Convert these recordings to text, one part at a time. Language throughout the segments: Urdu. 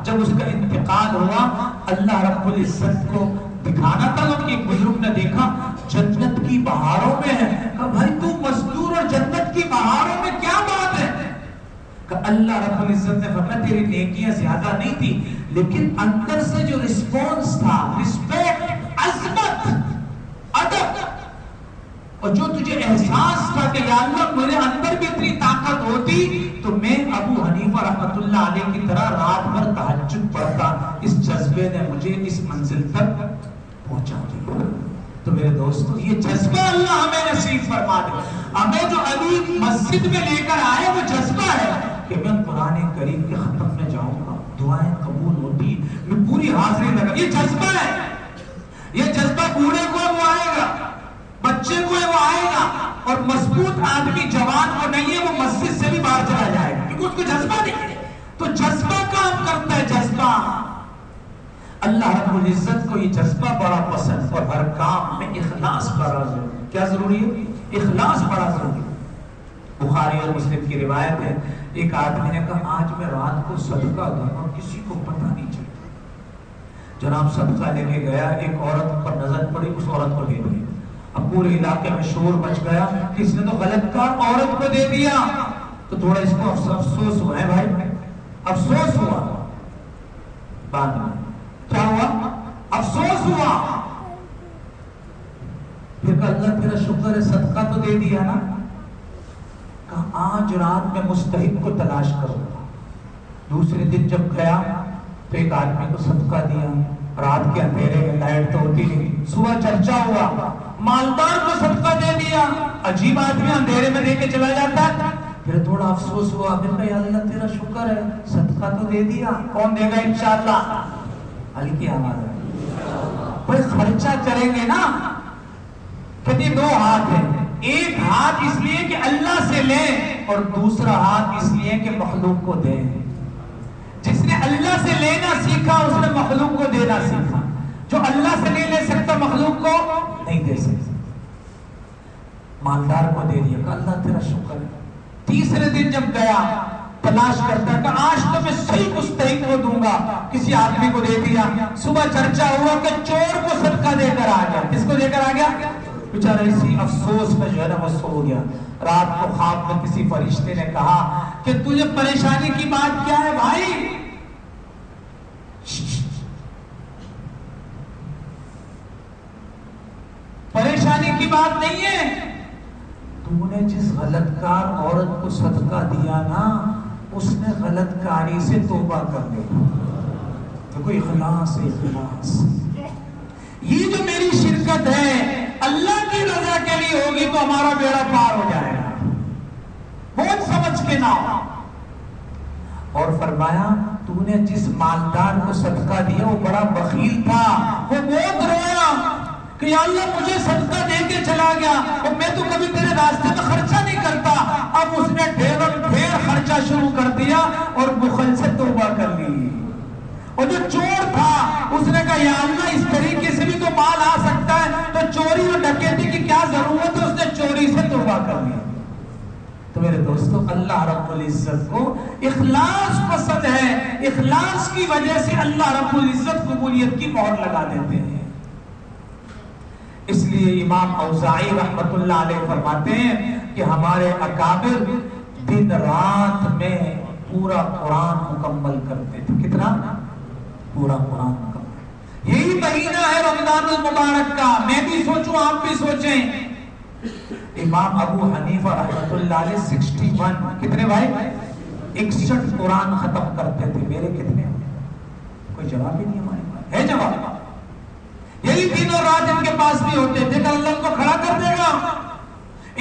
جب اس کا انتقال ہوا اللہ رب العزت کو دکھانا تھا تو ایک بزرگ نے دیکھا جنت کی بہاروں میں ہے. کہا بھائی تو مزدور اور جنت کی بہاروں میں کیا بات ہے؟ کہ اللہ رب العزت نے فرمایا تیری نیکیاں زیادہ نہیں تھی لیکن اندر سے جو رسپونس تھا، رسپیکٹ، عظمت، ادب، اور جو تجھے احساس تھا کہ یا اللہ میرے اندر بھی اتنی طاقت ہوتی تو میں ابو حنیفہ رحمۃ اللہ علیہ کی طرح رات بھر تہجد پڑھتا. اس جذبے نے مجھے اس منزل تک پہنچا دیا. تو میرے دوستو یہ جذبہ اللہ ہمیں نصیب فرما دے. ہمیں جو علی مسجد میں لے کر آئے وہ جذبہ ہے کہ میں قرآن کریم کے ختم میں جاؤں گا، دعائیں قبول ہوتی، میں پوری حاضری لگا. یہ جذبہ ہے. یہ جذبہ بوڑھے کو وہ آئے گا، بچے کو وہ آئے گا، اور مضبوط آدمی جوان کو نہیں ہے وہ مسجد سے بھی باہر چلا جائے گا کیونکہ اس کو جذبہ نہیں ہے. تو جذبہ کام کرتا ہے. جذبہ اللہ رب العزت کو یہ جذبہ بڑا پسند، اور ہر کام میں اخلاص بڑا ضروری. کیا ضروری ہے؟ اخلاص بڑا ضروری. بخاری اور مسلم کی روایت ہے ایک آدمی نے کہا آج میں رات کو صدقہ دوں گا، کسی کو پتہ نہیں چلے. جناب صدقہ لے کے گیا، ایک عورت پر نظر پڑی، اس عورت کو دے دی. اب پورے علاقے میں شور مچ گیا کہ اس نے تو غلط کام عورت کو دے دیا. تو تھوڑا اس کو افسوس ہوا ہے بھائی، افسوس ہوا. بعد میں کیا ہوا؟ افسوس ہوا. پھر کہا اللہ تیرا شکر ہے صدقہ تو دے دیا نا. کہا آج رات میں مستحق کو تلاش کروں گا. دوسرے دن جب گیا تو ایک آدمی کو صدقہ دیا. رات کے اندھیرے میں لائٹ تو ہوتی نہیں، صبح چرچا ہوا، مالدار کو صدقہ دے دیا. عجیب آدمی اندھیرے میں دے کے چلا جاتا ہے. پھر تھوڑا افسوس ہوا، پھر کہا اللہ تیرا شکر ہے صدقہ تو دے دیا، کون دے گا انشاءاللہ؟ ہلکی آواز ہے بھائی خرچہ کریں گے نا. کہتے دو ہاتھ ہیں، ایک ہاتھ اس لیے کہ اللہ سے لیں اور دوسرا ہاتھ اس لیے کہ مخلوق کو دیں. جس نے اللہ سے لینا سیکھا اس نے مخلوق کو دینا سیکھا. جو اللہ سے نہیں لے سکتا مخلوق کو نہیں دے سکتا. مالدار کو دے دیا، کہ اللہ تیرا شکر ہے. تیسرے دن جب گیا تلاش کرتا کہ آج تو میں صحیح مستحق کو دوں گا، کسی آدمی کو دے دیا. صبح چرچا ہوا کہ چور کو صدقہ دے کر آ گیا. کس کو دے کر آ گیا؟ بیچارہ اسی افسوس میں جو ہے نا وہ سو گیا. رات کو خواب میں کسی فرشتے نے کہا کہ تجھے پریشانی کی بات کیا ہے بھائی؟ پریشانی کی بات نہیں ہے، تو نے جس غلط کار عورت کو صدقہ دیا نا اس نے غلط کاری سے توبہ کر لی. دیکھو اخلاص، اخلاص. یہ جو میری شرکت ہے اللہ کی رضا کے لیے ہوگی تو ہمارا بیڑا پار ہو جائے گا. بہت سمجھ کے نہ ہو. اور فرمایا تو نے جس مالدار کو صدقہ دیا وہ بڑا بخیل تھا، وہ بہت رویا کہ یا اللہ مجھے صدقہ دے کے چلا گیا اور میں تو کبھی تیرے راستے میں خرچہ نہیں کرتا. اب اس نے ڈھیر خرچہ شروع کر دیا اور بخل سے توبہ کر لی. اور جو چور تھا اس نے کہا یا اللہ اس طریقے سے بھی تو مال آ سکتا ہے تو چوری اور ڈکیتی کی کیا ضرورت ہے، اس نے چوری سے توبہ کر لی. تو میرے دوستو اللہ رب العزت کو اخلاص پسند ہے. اخلاص کی وجہ سے اللہ رب العزت قبولیت کی مہر لگا دیتے ہیں. اس لیے امام اوزاعی رحمت اللہ علیہ فرماتے ہیں کہ ہمارے اکابر دن رات میں پورا قرآن مکمل کرتے تھے. کتنا؟ پورا قرآن مکمل. یہی مہینہ ہے رمضان المبارک کا. میں بھی سوچوں آپ بھی سوچیں. امام ابو حنیفہ رحمت اللہ علیہ 61 کتنے بھائی 61 قرآن ختم کرتے تھے. میرے کتنے؟ کوئی جواب ہی نہیں ہمارے پاس. ہے جواب؟ یہی دن اور رات ان کے پاس بھی ہوتے تھے کہ اللہ ان کو کھڑا کر دے گا.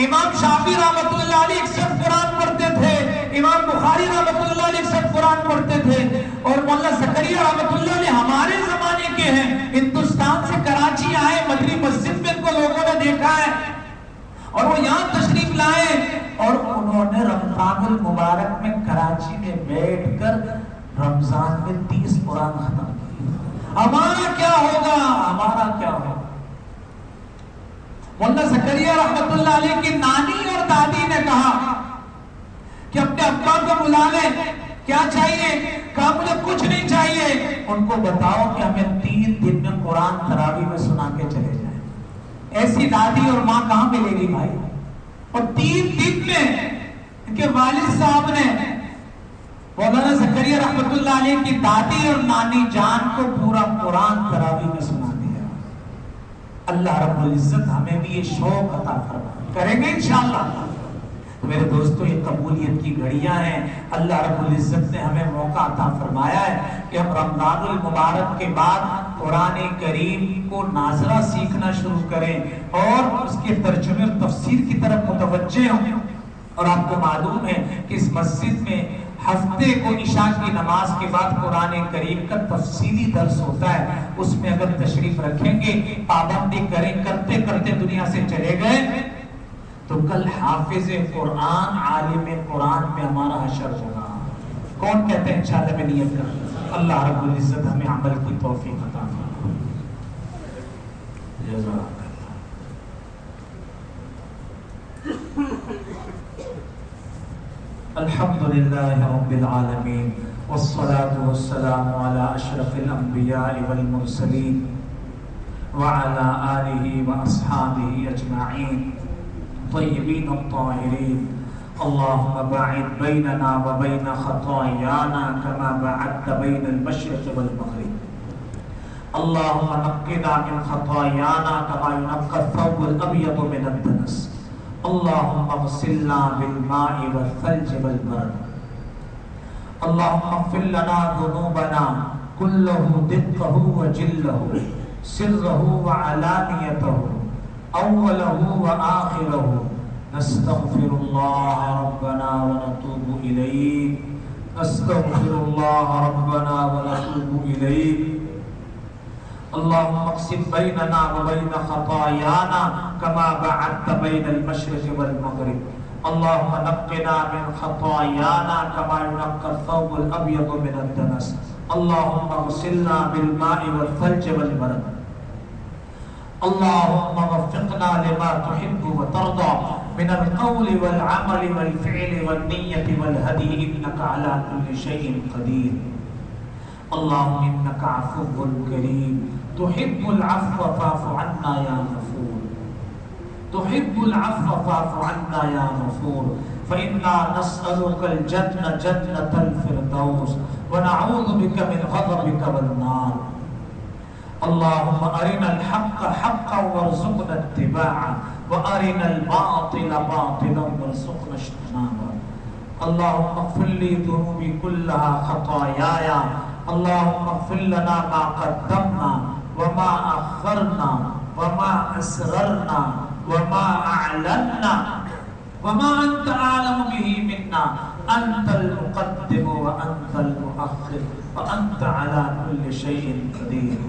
امام شافعی رحمت اللہ علیہ 61 قرآن پڑھتے تھے. امام بخاری رحمت اللہ علیہ 61 قرآن پڑھتے تھے. اور مولانا زکریا رحمت اللہ علیہ ہمارے زمانے کے ہیں. ہندوستان سے کراچی آئے، مدری مسجد میں ان کو لوگوں نے دیکھا ہے اور وہ یہاں تشریف لائے اور انہوں نے رمضان المبارک میں کراچی میں بیٹھ کر رمضان میں 30 قرآن ختم کیے. ہمارا کیا ہوگا؟ ہمارا کیا ہوگا؟ مولانا زکریا رحمت اللہ علیہ کی نانی اور دادی نے کہا کہ اپنے ابا کو بلا لیں. کیا چاہیے؟ کہا مجھے کچھ نہیں چاہیے، ان کو بتاؤ کہ ہمیں 3 دن میں قرآن تراویح میں سنا کے چلے جائیں. ایسی دادی اور ماں کہاں ملے گی بھائی؟ اور 3 دن میں ان کے والد صاحب نے مولانا زکریا رحمت اللہ علیہ کی دادی اور نانی جان کو پورا قرآن تراویح میں سنا دیا. اللہ رب العزت ہمیں بھی یہ شوق عطا فرمائے. کریں گے انشاءاللہ. میرے دوستو یہ قبولیت کی گھڑیاں ہیں. اللہ رب العزت نے ہمیں موقع عطا فرمایا ہے کہ ہم رمضان المبارک کے بعد قرآن کریم کو ناظرہ سیکھنا شروع کریں اور اس کے ترجمے اور تفسیر کی طرف متوجہ ہوں. اور آپ کو معلوم ہے کہ اس مسجد میں ہفتے کو عشاء کی نماز کے بعد قرآن کریم کا تفصیلی درس ہوتا ہے. اس میں اگر تشریف رکھیں گے, پابندی کریں, کرتے کرتے دنیا سے چلے گئے تو کل حافظ قرآن عالم قرآن میں ہمارا حشر ہوگا. کون کہتے ہیں انشاءاللہ میں نیت کروں. اللہ رب العزت ہمیں عمل کی توفیق عطا فرمائے. جزاک الحمد للہ رب العالمین والصلاة والسلام علی اشرف الانبیاء والمرسلین وعلى آلہ واصحابہ اجمعین طیبین الطاہرین. اللہم باعد بیننا وبین خطایانا کما باعدت بین المشرق والمغرب. اللہم نقنا من خطایانا کما ينقى الثوب الابیض من الدنس. اللهم اغسلنا بالماء والثلج والبرد. اللهم اغفر لنا ذنوبنا كله دقه وجله سره وعلانيته أوله وآخره. نستغفر الله ربنا ونتوب إليه. نستغفر الله ربنا ونتوب إليه. اللهم اقسم بيننا وبين خطايانا كما بعدت بين المشرق والمغرب. اللهم نقنا من خطايانا كما ينقى الثوب الابيض من الدنس. اللهم اغسلنا بالماء والثلج والبرد. اللهم وفقنا لما تحب وترضى من القول والعمل والفعل والنية والهدي انك على كل شيء قدير. اللهم انك عفو كريم تحب العفو فاعف عنا يا غفور. تحب العفو فاعف عنا يا غفور. فإنا نسألك الجنة جنة الفردوس ونعوذ بك من غضبك والنار. اللهم أرنا الحق حقا وارزقنا اتباعه وأرنا الباطل باطلا وارزقنا اجتنابه. اللهم اغفر لي ذنوبي كلها خطاياي. اللهم اغفر لنا ما قدمنا وما أخرنا وما أسررنا وما أعلنا وما أنت أعلم به منا. أنت المقدم وأنت المؤخر وأنت على كل شيء قدير.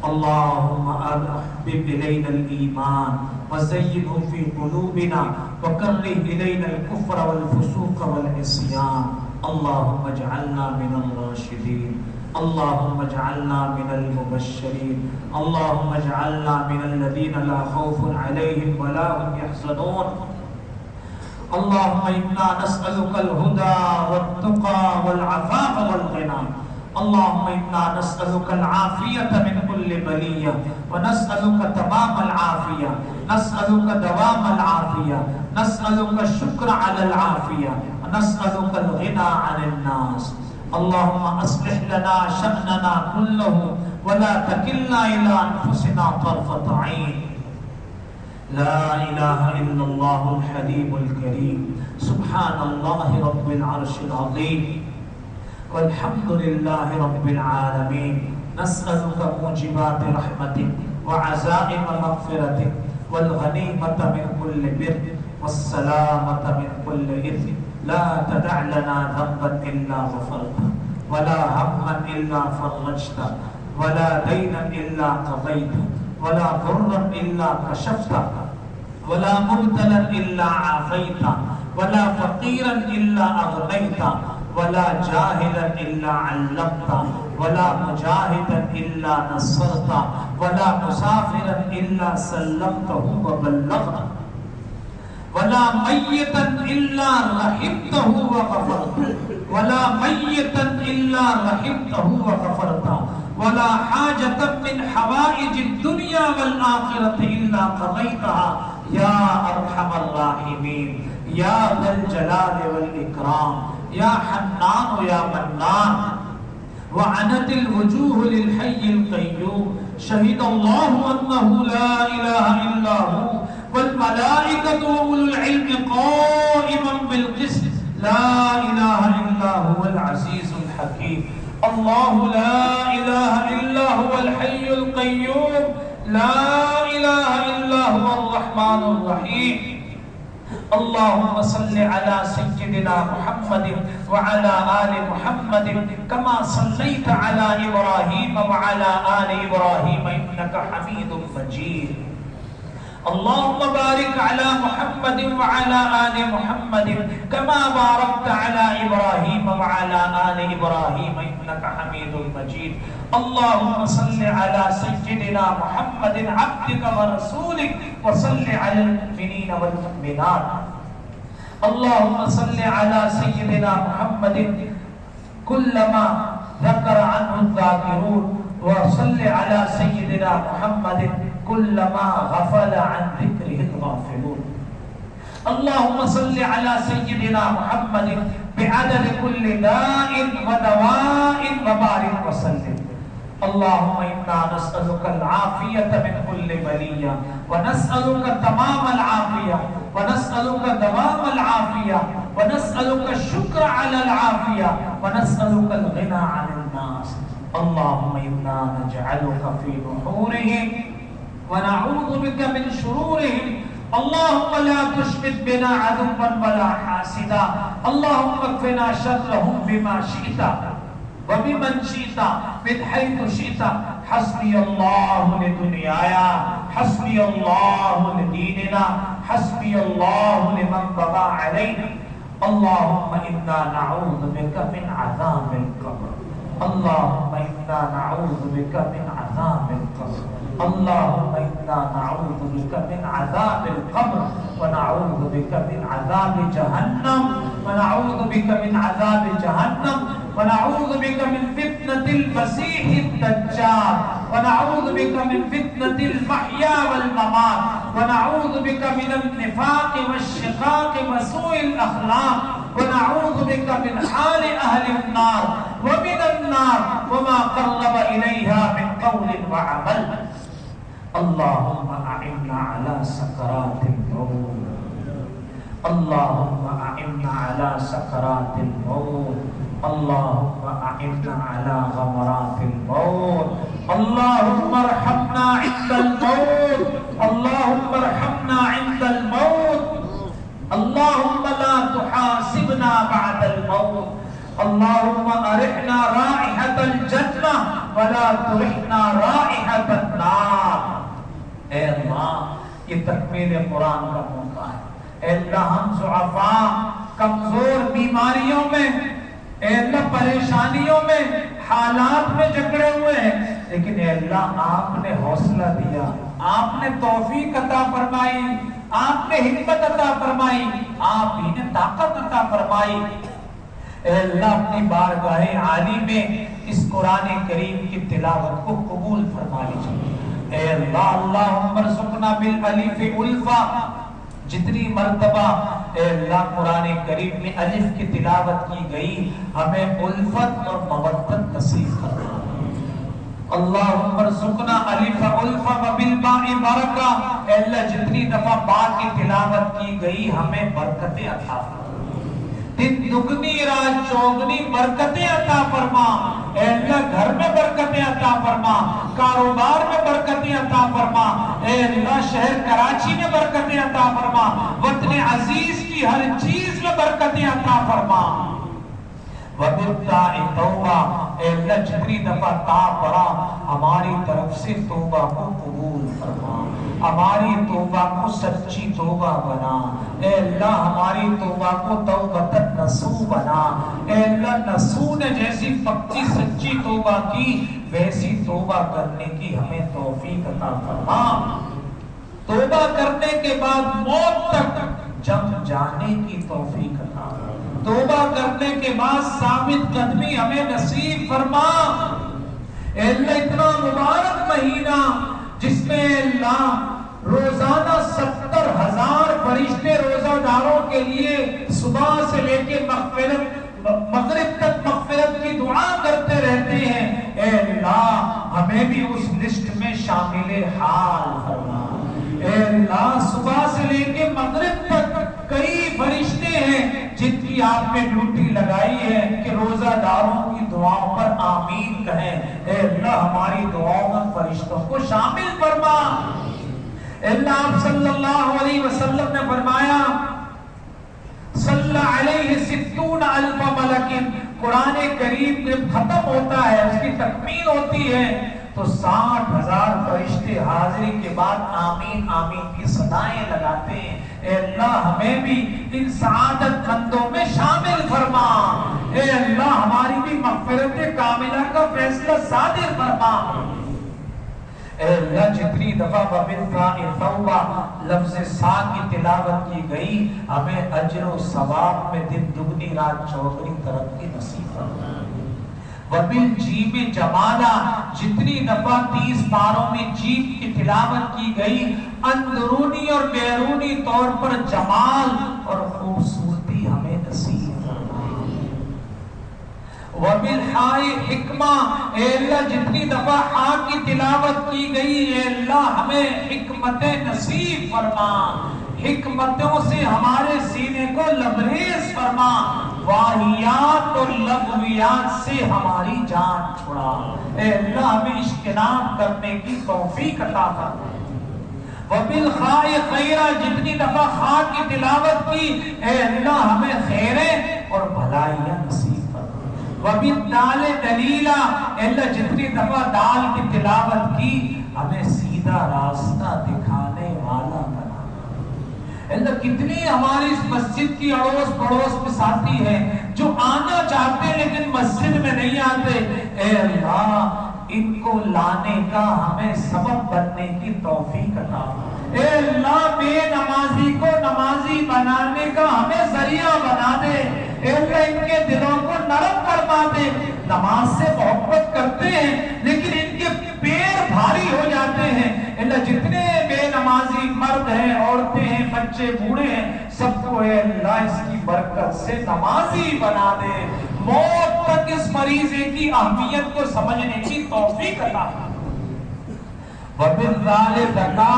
اللهم أحبب إلينا الإيمان وزينه في قلوبنا وكره إلينا الكفر والفسوق والعصيان. اللهم اجعلنا من الراشدين. اللهم اجعلنا من المبشرين. اللهم اجعلنا من الذين لا خوف عليهم ولا هم يحزنون. اللهم إنا نسألك الهدى والتقى والعفاف والغنى. اللهم إنا نسألك العافية من كل بلية ونسألك تمام العافية. نسألك دوام العافية. نسألك الشكر على العافية. نسألك الغنى عن الناس. اللهم أصلح لنا شأننا كله ولا تكلنا إلى أنفسنا طرفة عين. لا إله إلا الله الحليم الكريم. سبحان الله رب العرش العظيم والحمد لله رب العالمين. نسألك موجبات رحمتك وعزائم مغفرتك والغنيمة من كل بر والسلامة من كل إثم. لا تدع لنا ذنبا إلا غفرته ولا هما إلا فرجته ولا دينا إلا قضيته ولا ضرا إلا كشفته ولا مبتلا إلا عافيته ولا فقيرا إلا أغنيته ولا جاهلا إلا علمته ولا مجاهدا إلا نصرته ولا مسافرا إلا سلمته وبلغته ولا ميتا إلا رحمته وغفرته ولا میتا الا رحمته وغفرته ولا حاجة من حوائج الدنيا والآخرة إلا قضيتها يا أرحم الراحمين يا ذا الجلال والإكرام يا حنان يا منان. وعنت الوجوه للحي القيوم شهد الله أنه لا إله إلا هو والملائكة وأولو العلم قائما بالقسط لا إله إلا هو العزيز الحكيم. الله لا إله إلا هو الحي القيوم لا إله إلا هو الرحمن الرحيم. اللهم صل على سيدنا محمد وعلى آل محمد كما صليت على إبراهيم وعلى آل إبراهيم إنك حميد مجيد. اللهم بارك على محمد وعلى آل محمد كما باركت على إبراهيم وعلى آل إبراهيم إنك حميد مجيد. اللهم صل على سيدنا محمد عبدك ورسولك وصل على المؤمنين والمؤمنات. اللهم صل على سيدنا محمد كلما ذكر عنه الذاكرون وصل على سيدنا محمد كلما غفل عن ذكره الغافلون. اللهم صل على سيدنا محمد بعدد كل داء ودواء وبارك وسلم. اللهم إنا نسألك العافية من كل بلية ونسألك تمام العافية ونسألك دوام العافية ونسألك الشكر على العافية ونسألك الغنى عن الناس. اللهم إنا نجعلك في نحورهم ونعوذ بك من شرورهم. اللهم لا تشمت بنا عدوا ولا حاسدا. اللهم اكفنا شرهم بما شئت وبمن شئت من حيث شئت. حسبي الله لدنياي حسبي الله لديننا حسبي الله لمن بغى علينا. اللهم إنا نعوذ بك من عذاب القبر. اللهم إنا نعوذ بك من عذاب القبر. اللهم إنا نعوذ بك من عذاب القبر ونعوذ بك من عذاب جهنم ونعوذ بك من عذاب جهنم ونعوذ بك من فتنة المسيح الدجال ونعوذ بك من فتنة المحيا والممات ونعوذ بك من النفاق والشقاق وسوء الأخلاق ونعوذ بك من حال أهل النار ومن النار وما قرب إليها من قول وعمل. اللهم أعنا على سكرات الموت. اللهم أعنا على سكرات الموت. اللهم أعنا على غمرات الموت. اللهم ارحمنا عند الموت. اللهم ارحمنا عند الموت. اللهم لا تحاسبنا بعد الموت. اللهم أرحنا رائحة الجنة ولا ترحنا رائحة النار. اے اللہ یہ تکمیل قرآن کا موقع ہے. اے اللہ ہم ضعفاء کمزور بیماریوں میں اے اللہ پریشانیوں میں حالات میں جکڑے ہوئے ہیں لیکن اے اللہ آپ نے حوصلہ دیا آپ نے توفیق عطا فرمائی آپ نے حکمت عطا فرمائی آپ ہی نے طاقت عطا فرمائی. اے اللہ اپنی بارگاہ عالی میں اس قرآن کریم کی تلاوت کو قبول فرما لیجیے. اے اللہ اللہم ارزقنا بالالف الفا. جتنی مرتبہ اے اللہ قرآن کریم میں الف کی تلاوت کی گئی ہمیں الفت اور مودت نصیب فرما. اللہم ارزقنا الف الفا وبالباء برکہ. اے اللہ جتنی دفعہ با کی تلاوت کی گئی ہمیں برکتیں عطا فرما. دن دگنی رات چوگنی برکتیں عطا فرما. اے اللہ گھر میں برکتیں عطا فرما کاروبار میں برکتیں عطا فرما. اے اللہ شہر کراچی میں برکتیں عطا فرما وطن عزیز کی ہر چیز میں برکتیں عطا فرما. وَبِالتَّاءِ تَوْبَةً. اے اللہ جتنی دفعہ تا پڑا ہماری طرف سے توبہ کو قبول فرما. ہماری توبہ کو سچی توبہ بنا. اے اللہ ہماری توبہ کو توبۃ نصوح بنا. اے اللہ نصوح نے جیسی پکی سچی توبہ کی ویسی توبہ کرنے کی ہمیں توفیق عطا فرما. توبہ کرنے کے بعد موت تک جم جانے کی توفیق عطا فرما. توبہ کرنے کے بعد ثابت قدمی ہمیں نصیب فرما۔ اے اللہ اتنا مبارک مہینہ جس میں اللہ روزانہ 70,000 فرشتے روزہ داروں کے لیے صبح سے لے کے مغرب تک مغفرت کی دعا کرتے رہتے ہیں، اے اللہ ہمیں بھی اس لسٹ میں شامل حال فرما۔ اے اللہ صبح سے لے کے مغرب تک کئی فرشتے ہیں جن کی آپ نے ڈیوٹی لگائی ہے کہ روزہ داروں کی دعاؤں پر آمین کہیں۔ اے اللہ ہماری دعاؤں میں فرشتوں کو شامل فرما۔ اللہ آپ صلی اللہ علیہ وسلم نے فرمایا صلی علیہ 60,000 ملک، قرآن کریم جب ختم ہوتا ہے اس کی تکمیل ہوتی ہے تو 60,000 فرشتے حاضری کے بعد آمین آمین کی صدائیں لگاتے ہیں۔ اے اللہ ہمیں بھی ان سعادت مندوں میں شامل فرما۔ اے اللہ ہماری بھی مغفرت کاملہ کا فیصلہ صادر فرما۔ اے اللہ جتنی دفعہ توبہ لفظ سا کی تلاوت کی گئی ہمیں اجر و ثواب میں دن دگنی رات چوگنی ترقی نصیب فرما۔ وبالجیم جمالا جتنی دفعہ 30 پاروں میں جیم کی تلاوت کی گئی اندرونی اور بیرونی طور پر جمال اور خوبصورتی ہمیں نصیب فرما۔ وبالحاء حکمہ اے اللہ جتنی دفعہ ہا کی تلاوت کی گئی اے اللہ ہمیں حکمت نصیب فرما، حکمتوں سے ہمارے سینے کو لبریز فرما، واہیات اور لغویات سے ہماری جان چھڑا۔ اے اللہ ہمیں اجتناب کرنے کی توفیق عطا فرما۔ وبالخاء خیرہ جتنی دفعہ خا کی تلاوت کی اے اللہ ہمیں خیریں اور بھلائیاں نصیب فرما۔ وبالدال دلیلا اے اللہ جتنی دفعہ دال کی تلاوت کی ہمیں سیدھا راستہ دکھانے والا بنا۔ اللہ کتنی ہماری اس مسجد کی اڑوس پڑوس میں ساتھی ہیں جو آنا چاہتے ہیں لیکن مسجد میں نہیں آتے، اے اللہ ان کو لانے کا ہمیں سبب بننے کی توفیق عطا۔ اے اللہ بے نمازی کو نمازی بنانے کا ہمیں ذریعہ بنا دے۔ اے اللہ ان کے دلوں کو نرم فرما دے، نماز سے محبت کرتے ہیں لیکن ان کے پیر بھاری ہو جاتے ہیں۔ اللہ جتنے بے نمازی مرد ہیں عورتیں ہیں بچے بوڑھے ہیں سب کو اے اللہ اس کی برکت سے نمازی بنا دے، موت تک اس مریضے کی اہمیت کو سمجھنے کی توفیق عطا۔ وبالذال زکا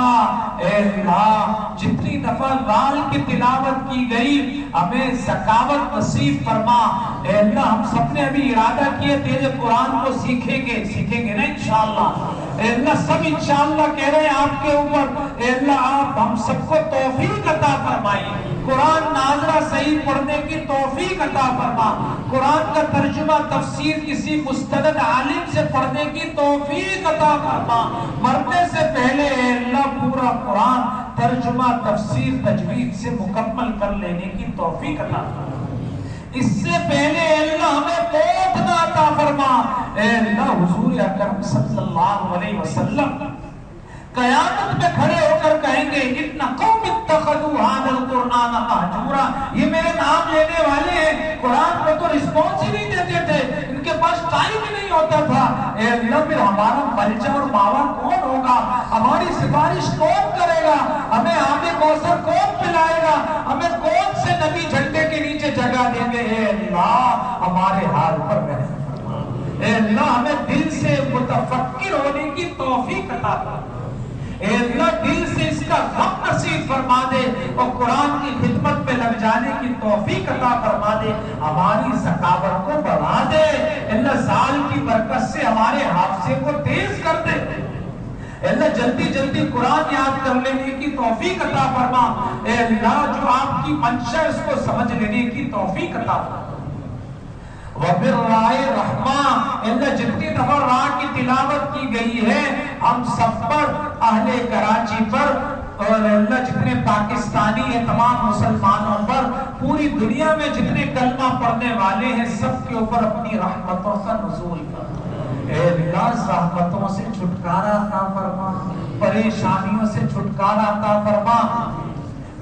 اے اللہ جتنی دفعہ ذال کی تلاوت کی گئی ہمیں زکاوت نصیب فرما۔ اے اللہ ہم سب نے ابھی ارادہ کیا تیرے قرآن کو سیکھیں گے نا انشاءاللہ۔ اے اللہ سب انشاءاللہ کہہ رہے ہیں آپ کے اوپر، اے اللہ آپ ہم سب کو توفیق عطا فرمائیے، قرآن ناظرہ صحیح پڑھنے کی توفیق عطا فرما، قرآن کا ترجمہ تفسیر کسی مستند عالم سے پڑھنے کی توفیق عطا فرما، مرنے سے پہلے اے اللہ پورا قرآن ترجمہ تفسیر تجوید سے مکمل کر لینے کی توفیق عطا فرما۔ اس سے پہلے اے اللہ ہمیں موت نہ عطا فرما۔ اے اللہ حضور اکرم صلی اللہ علیہ وسلم قیامت میں کھڑے ہو کر کہیں گے اتنا قوم اتخذوا هذا القرآن مہجورا، یہ میرے نام لینے والے ہیں قرآن کو تو رسپانس ہی نہیں دیتے تھے، ان کے پاس ٹائم ہی نہیں ہوتا تھا۔ اے اللہ پھر ہمارا ملجا اور ماوا کون ہوگا، ہماری سفارش کون کرے گا، ہمیں آب کوثر کون پلائے گا، ہمیں کون سے نبی جھنڈے کے نیچے جگہ دیں گے۔ اے اللہ ہمارے حال پر رحم فرما، اے اللہ ہمیں دل سے متفکر ہونے کی توفیق عطا فرما، اے اللہ دل سے اس کا غم نصیب فرما دے اور قرآن کی خدمت میں لگ جانے کی توفیق عطا فرما دے، ہماری ذکاوت کو بڑھا دے، اللہ سال کی برکت سے ہمارے حافظے کو تیز کر دے، اللہ جلدی جلدی قرآن یاد کر لینے کی توفیق عطا فرما، اے اللہ جو آپ کی منشا اس کو سمجھ لینے کی توفیق عطا فرما۔ وبالرائے رحمہ اللہ جتنی دفعہ راہ کی تلاوت کی گئی ہے ہم سب پر، اہل کراچی پر اور اللہ جتنے پاکستانی ہیں تمام مسلمانوں پر، پوری دنیا میں جتنے کلمہ پڑھنے والے ہیں سب کے اوپر اپنی رحمتوں کا نزول کر۔ اے اللہ رحمتوں سے چھٹکارا عطا فرما، پریشانیوں سے چھٹکارا عطا فرما،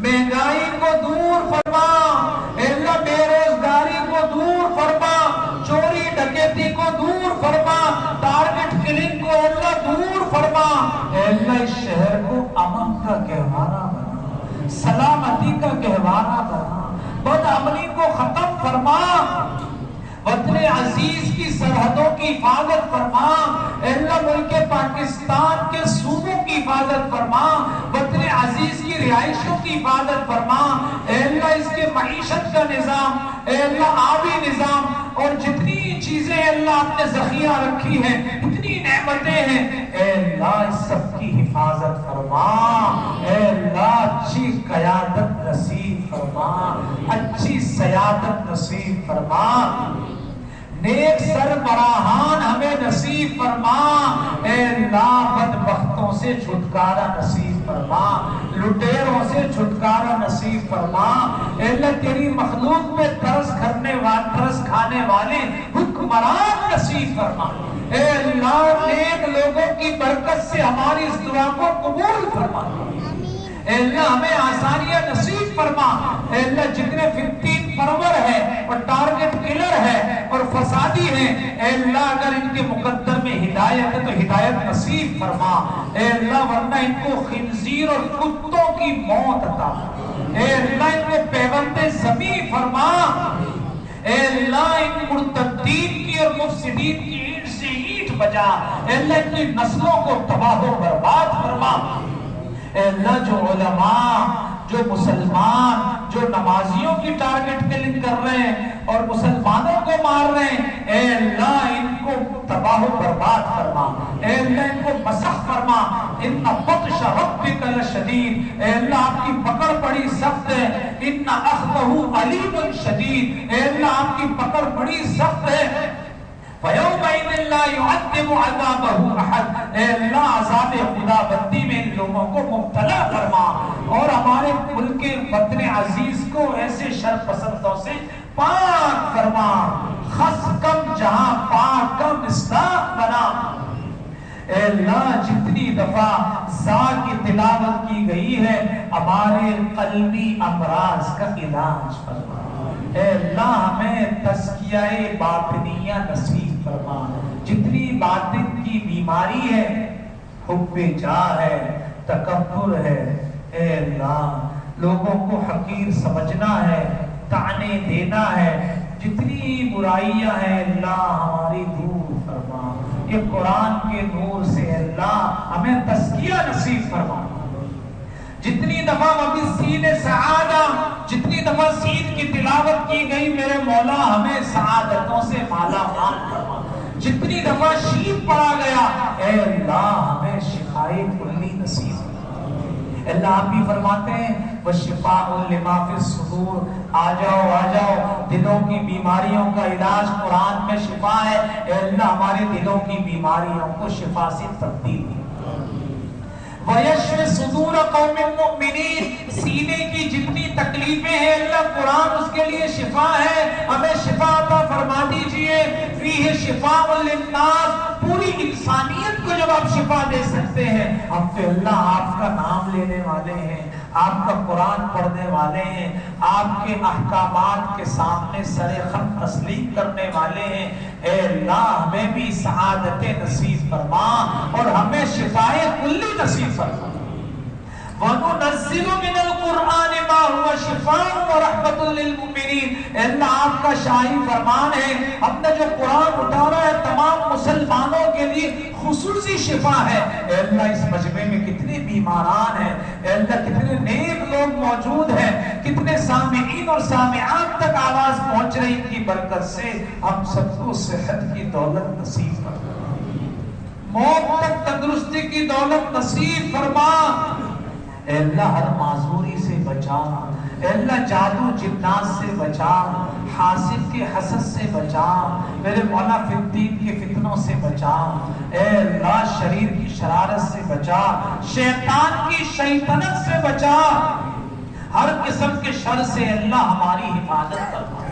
مہنگائی کو دور فرما اے اللہ، بے روزگاری کو دور فرما، چوری ڈکیتی کو دور فرما، ٹارگٹ کلنگ کو اللہ دور فرما، اے اللہ اس شہر کو امن کا گہوارہ بنا، سلامتی کا گہوارہ بنا، بدعملی کو ختم فرما، وطن عزیز کی سرحدوں کی حفاظت فرما، اے اللہ ملک پاکستان کے صوبوں کی حفاظت فرما، وطن عزیز کی رہائشوں کی حفاظت فرما، اے اللہ اس کے معیشت کا نظام، اے اللہ آبی نظام اور جتنی چیزیں اللہ آپ نے ذخیرہ رکھی ہیں، اتنی نعمتیں ہیں، اے اللہ اس سب کی حفاظت فرما، اے اللہ اچھی قیادت نصیب فرما، اچھی سیادت نصیب فرما، نیک سربراہان ہمیں نصیب فرما، اے اللہ بدبختوں سے چھٹکارا نصیب فرما، لٹیروں سے چھٹکارا نصیب فرما، اے اللہ تیری مخلوق میں ترس کھانے والے حکمران نصیب فرما، اے اللہ نیک لوگوں کی برکت سے ہماری اس دعا کو قبول فرما، اے اللہ ہمیں آسانیاں نصیب فرما، اے اللہ جتنے فتین پرور ہے اور ٹارگٹ کلر ہے اور فسادی ہیں، اے اللہ اگر ان کے مقدر میں ہدایت ہے تو ہدایت نصیب فرما، اے اللہ ورنہ ان کو خنزیر اور کتوں کی موت عطا، اے اللہ ان کو پیوند زمین فرما، اے اللہ ان مرتدین کی اور مفسدین کی اینٹ سے اینٹ بجا، اے اللہ ان کی نسلوں کو تباہ و برباد فرما، اے اللہ جو علماء، جو مسلمان، جو نمازیوں کی ٹارگٹ کلنگ کر رہے ہیں اور مسلمانوں کو مار رہے ہیں، اے اللہ ان کو تباہ و برباد فرما، اے اللہ ان کو مسخ فرما، ان بطش ربک لشدید، اے اللہ آپ کی پکڑ بڑی سخت ہے، ان اخذہ علیم شدید، اے اللہ آپ کی پکڑ بڑی سخت ہے، فَيَوْمَئِذٍ لَا يُعَذِّبُ عَذَابَهُ أَحَدٌ، اے اللہ عذاب خدا بندی میں ان لوگوں کو مبتلا فرما اور ہمارے ملک وطن عزیز کو ایسے شر پسندوں سے پاک فرما، خس کم جہاں پاک کم مصداق بنا، اے اللہ جتنی دفعہ زا کی تلاوت کی گئی ہے ہمارے قلبی امراض کا علاج فرما، اے اللہ ہمیں تزکیہ باطنیہ نصیب فرما، جتنی باطن کی بیماری ہے، حب جاہ ہے، تکبر ہے، اے اللہ لوگوں کو حقیر سمجھنا ہے، طعنے دینا ہے، جتنی برائیاں ہیں اللہ ہماری دور فرما، یہ قرآن کے نور سے اللہ ہمیں تزکیہ نصیب فرما، جتنی دفعہ وبی سین سعادہ، جتنی دفعہ سین کی تلاوت کی گئی میرے مولا ہمیں سعادتوں سے مالا مال فرما، جتنی دفعہ شین پڑھا گیا اے اللہ ہمیں شفائے کلی نصیب فرما، اللہ آپ بھی فرماتے ہیں وَشِفَاءٌ لِمَا فِي الصُّدُورِ، آ جاؤ دلوں کی بیماریوں کا علاج قرآن میں شفا ہے، اے اللہ ہمارے دلوں کی بیماریوں کو شفا سے تبدیل کر، وَيَشْفِ صُدُورَ قَوْمٍ مُؤْمِنِينَ، سینے کی جتنی تکلیفیں ہیں اللہ قرآن اس کے لیے شفا ہے، ہمیں شفا عطا فرما دیجئے، فِيهِ شِفَاءٌ لِلنَّاسِ، پوری انسانیت کو جب آپ شفا دے سکتے ہیں، ہم تو اللہ آپ کا نام لینے والے ہیں، آپ کا قرآن پڑھنے والے ہیں، آپ کے احکامات کے سامنے سر خم تسلیم کرنے والے ہیں، اے اللہ ہمیں بھی سعادت نصیب فرما اور ہمیں شفائے کلی نصیب فرما، وَنُنَزِّلُ مِنَ الْقُرْآنِ مَا هُوَ شِفَاءٌ وَرَحْمَةٌ لِلْمُؤْمِنِينَ، اے اللہ آپ کا شاہی فرمان ہے، ہم نے جو قرآن اتارا ہے تمام مسلمانوں کے لیے خصوصی شفا ہے، اے اللہ اس مجمع میں کتنے بیماران ہیں، اے اللہ کتنے نیک لوگ موجود ہیں، کتنے سامعین اور سامعات تک آواز پہنچ رہی، ان کی برکت سے ہم سب کو صحت کی دولت نصیب فرما، موت تک تندرستی کی دولت نصیب فرما، اے اللہ ہر معذوری سے بچا، اے اللہ جادو جنات سے بچا، حاسد کے حسد سے بچا، میرے مولا فتین کے فتنوں سے بچا، اے اللہ شریر کی شرارت سے بچا، شیطان کی شیطنت سے بچا، ہر قسم کے شر سے اللہ ہماری حفاظت فرما،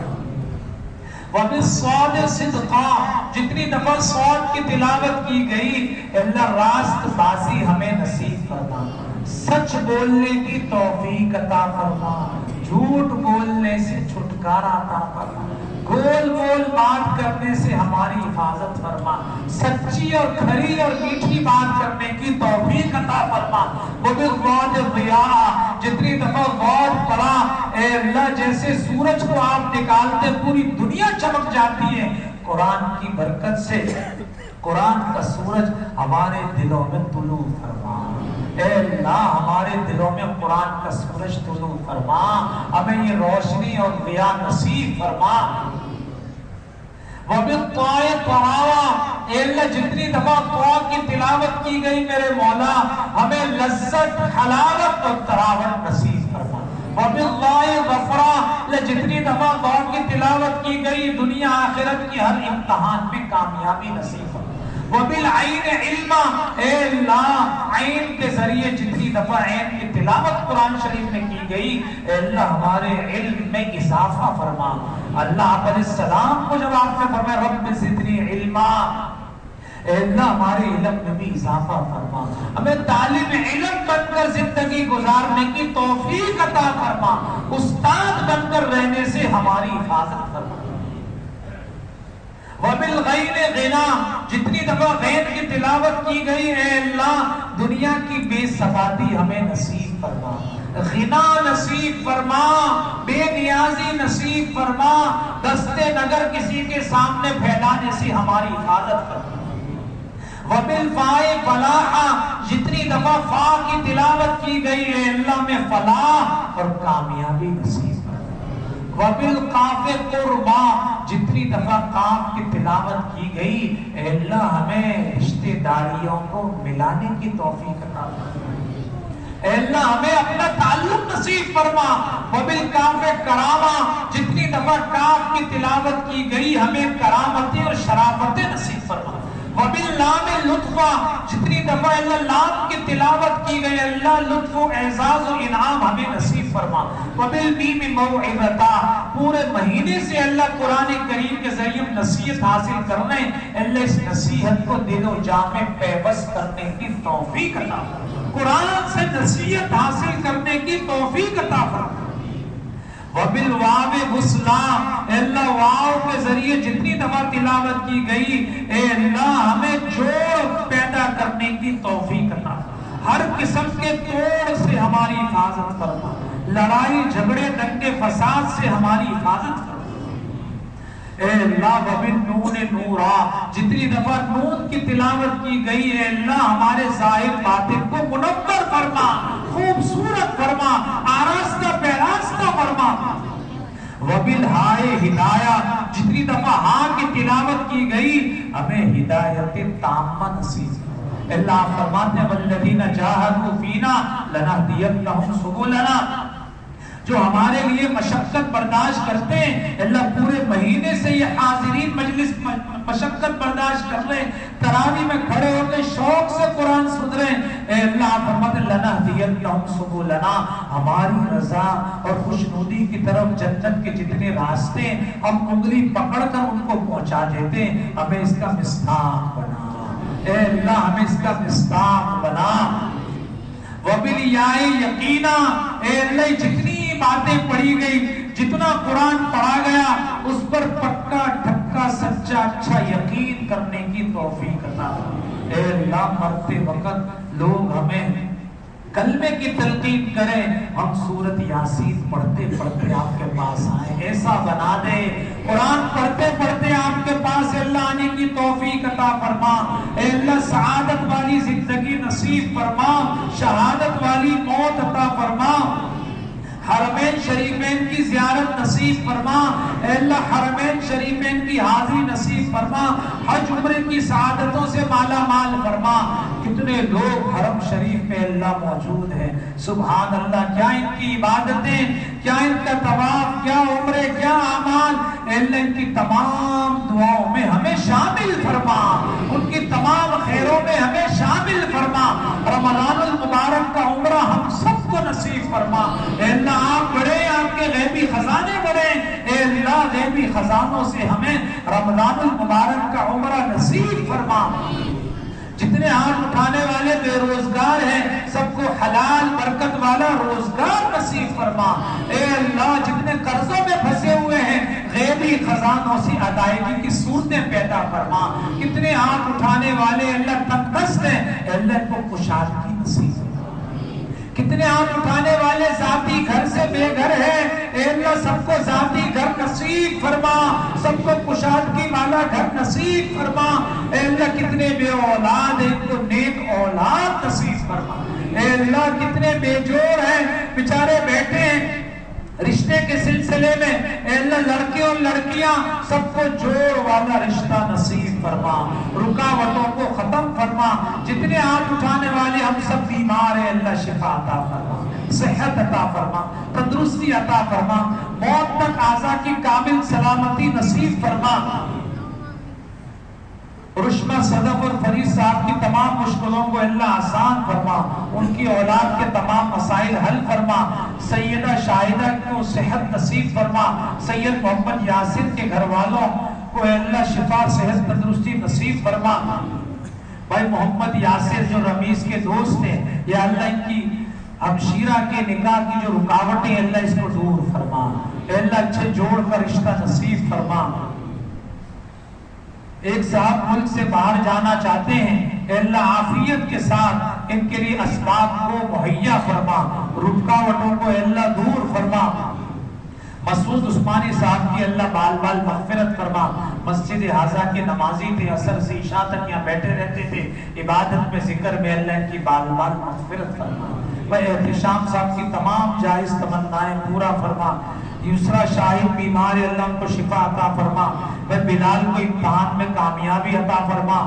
وَبِالصَّادِ صِدْقًا، جتنی دفعہ صاد کی تلاوت کی گئی اللہ راست بازی ہمیں نصیب فرما، سچ بولنے کی توفیق عطا فرما، جھوٹ بولنے سے چھٹکارا عطا فرما، گول گول بات کرنے سے ہماری حفاظت فرما، سچی اور کھری اور میٹھی بات کرنے کی توفیق عطا فرما۔ وبالغوث ضیاء، جتنی دفعہ غوث پڑا اے اللہ جیسے سورج کو آپ نکالتے پوری دنیا چمک جاتی ہے، قرآن کی برکت سے قرآن کا سورج ہمارے دلوں میں طلوع فرما۔ اے اللہ ہمارے دلوں میں قرآن کا سورج طلوع فرما، ہمیں یہ روشنی اور ضیاء نصیب فرما۔ وبالطاء طراوا، اے اللہ جتنی دفعہ طاء کی تلاوت کی گئی میرے مولا ہمیں لذت، حلاوت اور تراوت نصیب فرما۔ وبالظاء ظفرا، جتنی دفعہ ضاء کی تلاوت کی گئی دنیا آخرت کی ہر امتحان میں کامیابی نصیب فرما۔ وبالعین علما، اے اللہ عین کے ذریعے جتنی دفعہ عین کی تلاوت قرآن شریف میں کی گئی اے اللہ ہمارے علم میں اضافہ فرما۔ اللہ آپ علیہ السلام کو جب آپ نے فرمایا رب زدنی علما، اے اللہ ہمارے علم میں بھی اضافہ فرما، ہمیں طالب علم بن کر زندگی گزارنے کی توفیق عطا فرما، استاد بن کر رہنے سے ہماری حفاظت فرما۔ وبالغین غنا، جتنی دفعہ غین کی تلاوت کی گئی اے اللہ دنیا کی بے ثباتی ہمیں نصیب فرما، غنا نصیب فرما، بے نیازی نصیب فرما، دستے نگر کسی کے سامنے پھیلانے سے ہماری حفاظت فرما۔ وبالفاء فلاح، جتنی دفعہ فا کی تلاوت کی گئی اے اللہ میں فلاح اور کامیابی نصیب فرما۔ وبالقاف قربا، جتنی دفعہ قاف کی تلاوت کی گئی اے اللہ ہمیں رشتہ داریوں کو ملانے کی توفیق عطا فرما، اے اللہ ہمیں اپنا تعلق نصیب فرما۔ وبالکاف کرامہ، جتنی دفعہ کاف کی تلاوت کی گئی ہمیں کرامتیں اور شرافتیں نصیب فرما۔ وباللام لطفہ، جتنی دفعہ اللہ لام کی تلاوت کی گئی اللہ لطف و اعزاز و انعام ہمیں نصیب فرما۔ وبالمیم موعظتا، پورے مہینے سے اللہ قرآن کریم کے ذریعے نصیحت حاصل کرنے اللہ اس نصیحت کو دل و جان میں پیوست کرنے کی توفیق عطا فرما، قرآن سے نصیحت حاصل کرنے کی توفیق عطا فرما۔ وبالواو وصلا، اے اللہ واو کے ذریعے جتنی دفعہ تلاوت کی گئی اے اللہ ہمیں جوڑ پیدا کرنے کی توفیق عطا، ہر قسم کے توڑ سے ہماری حفاظت فرما، لڑائی جھگڑے دنگے فساد سے ہماری حفاظت فرما۔ اے اللہ وبالنون نورا، جتنی دفعہ نون کی تلاوت کی گئی اے اللہ ہمارے ظاہر باطن کو منور فرما، خوبصورت فرما، آراستہ پیراستہ فرما۔ وبالہاء ہدایہ، جتنی دفعہ ہاں کی تلاوت کی گئی ہمیں ہدایت تامہ نصیب فرما۔ اللہ فرماتے ہیں والذین جاہدوا فینا لنہدینہم سبلنا، جو ہمارے لیے مشقت برداشت کرتے ہیں اللہ پورے مہینے سے یہ حاضرین مجلس مشقت برداشت کر لیں، تراویح میں کھڑے ہو کے شوق سے قرآن سن رہے ہیں اے اللہ فرماتے ہیں لنہدینہم سبلنا، ہماری رضا اور خوشنودی کی طرف جنت کے جتنے راستے ہم انگلی پکڑ کر ان کو پہنچا دیتے ہیں، ہمیں اس کا مصداق بنا، اے اللہ ہمیں اس کا مصداق بنا۔ وبالیاء یقینا، اے اللہ جتنی باتیں پڑھی گئی جتنا قرآن پڑھا گیا اس پر پکا ٹھکا سچا اچھا یقین کرنے کی توفیق عطا فرما۔ اے اللہ مرتے وقت لوگ ہمیں کلمے کی تلقین کریں، ہم سورت یاسین پڑھتے پڑھتے آپ کے پاس آئیں، ایسا بنا دے قرآن پڑھتے پڑھتے آپ کے پاس اللہ آنے کی توفیق عطا فرما۔ اے اللہ سعادت والی زندگی نصیب فرما، شہادت والی موت عطا فرما، حرمین شریفین کی زیارت نصیب فرما، اے اللہ حرمین شریفین کی حاضری نصیب فرما، حج عمرے کی سعادتوں سے مالا مال فرما۔ کتنے لوگ حرم شریف میں اللہ موجود ہیں، سبحان اللہ، کیا ان کی عبادتیں، کیا ان کا طواف، کیا عمرے، کیا اعمال، اے اللہ ان کی تمام دعاؤں میں ہمیں شامل فرما، ان کی تمام خیروں میں ہمیں شامل فرما۔ رمضان المبارک کا عمرہ ہم سب کو نصیب فرما، اے اللہ آپ بڑے، آپ کے غیبی خزانے بڑے، اے اللہ غیبی خزانوں سے ہمیں رمضان المبارک کا عمرہ نصیب فرما۔ جتنے ہاتھ اٹھانے والے بے روزگار ہیں سب کو حلال برکت والا روزگار نصیب فرما۔ اے اللہ جتنے قرضوں میں پھنسے ہوئے ہیں غیبی خزانوں سے ادائیگی کی صورتیں پیدا فرما۔ کتنے ہاتھ اٹھانے والے اللہ تنگ دست ہیں، اے اللہ ان کو کشادگی نصیب فرما۔ کتنے ہاتھ اٹھانے والے ذاتی گھر سے بے گھر ہیں، اے اللہ سب کو ذاتی گھر نصیب فرما، سب کو کشادگی والا گھر نصیب فرما۔ اے اللہ کتنے بے اولاد ہیں ان کو نیک اولاد نصیب فرما۔ اے اللہ کتنے بے جوڑ ہیں بیچارے بیٹھے ہیں رشتے کے سلسلے میں، اے اللہ لڑکے اور لڑکیاں سب کو جوڑ والا رشتہ نصیب فرما، رکاوٹوں کو ختم فرما۔ جتنے ہاتھ اٹھانے والے ہم سب بیمار ہیں اللہ شفا عطا فرما، صحت عطا فرما، تندرستی عطا فرما، موت تک اعضاء کی کامل سلامتی نصیب فرما۔ رشمہ صدف اور فرید صاحب کی تمام مشکلوں کو اللہ آسان فرما، ان کی اولاد کے تمام مسائل حل فرما۔ سیدہ شاہدہ کو صحت نصیب فرما، سید محمد یاسر کے گھر والوں کو اللہ شفا صحت تندرستی نصیب فرما۔ بھائی محمد یاسر جو رمیز کے دوست ہیں، یا اللہ ان کی ہمشیرہ کے نکاح کی جو رکاوٹیں اللہ اس کو دور فرما، اے اللہ اچھے جوڑ کا رشتہ نصیب فرما۔ ایک صاحب ملک سے باہر جانا چاہتے ہیں، اے اللہ عافیت کے ساتھ ان کے لیے اسباب کو مہیا فرما، رکاوٹوں کو اے اللہ دور فرما۔ مسعود عثمانی صاحب کی اللہ بال بال مغفرت فرما، مسجد حاضہ کے نمازی تھے، عصر سے عشاء تک یہاں بیٹھے رہتے تھے، عبادت میں ذکر میں اللہ ان کی بال بال مغفرت فرما۔ بھائی احتشام صاحب کی تمام جائز تمنائیں پورا فرما۔ یسرا شاہد بیمار اللہ ان کو شفا عطا فرما۔ بھائی بلال کو امتحان میں کامیابی عطا فرما،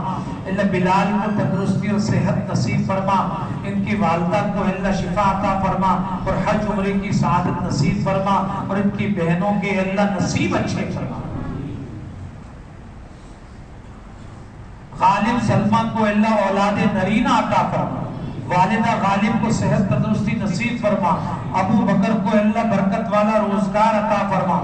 اللہ بلال کو تندرستی اور صحت نصیب فرما، ان کی والدہ کو اللہ شفا عطا فرما اور حج عمرے کی سعادت نصیب فرما، اور ان کی بہنوں کے اللہ نصیب اچھے فرما۔ غالب سلمہ کو اللہ اولاد نرینہ عطا فرما، والدہ غالب کو صحت تندرستی نصیب فرما، ابو بکر کو اللہ برکت والا روزگار عطا فرما۔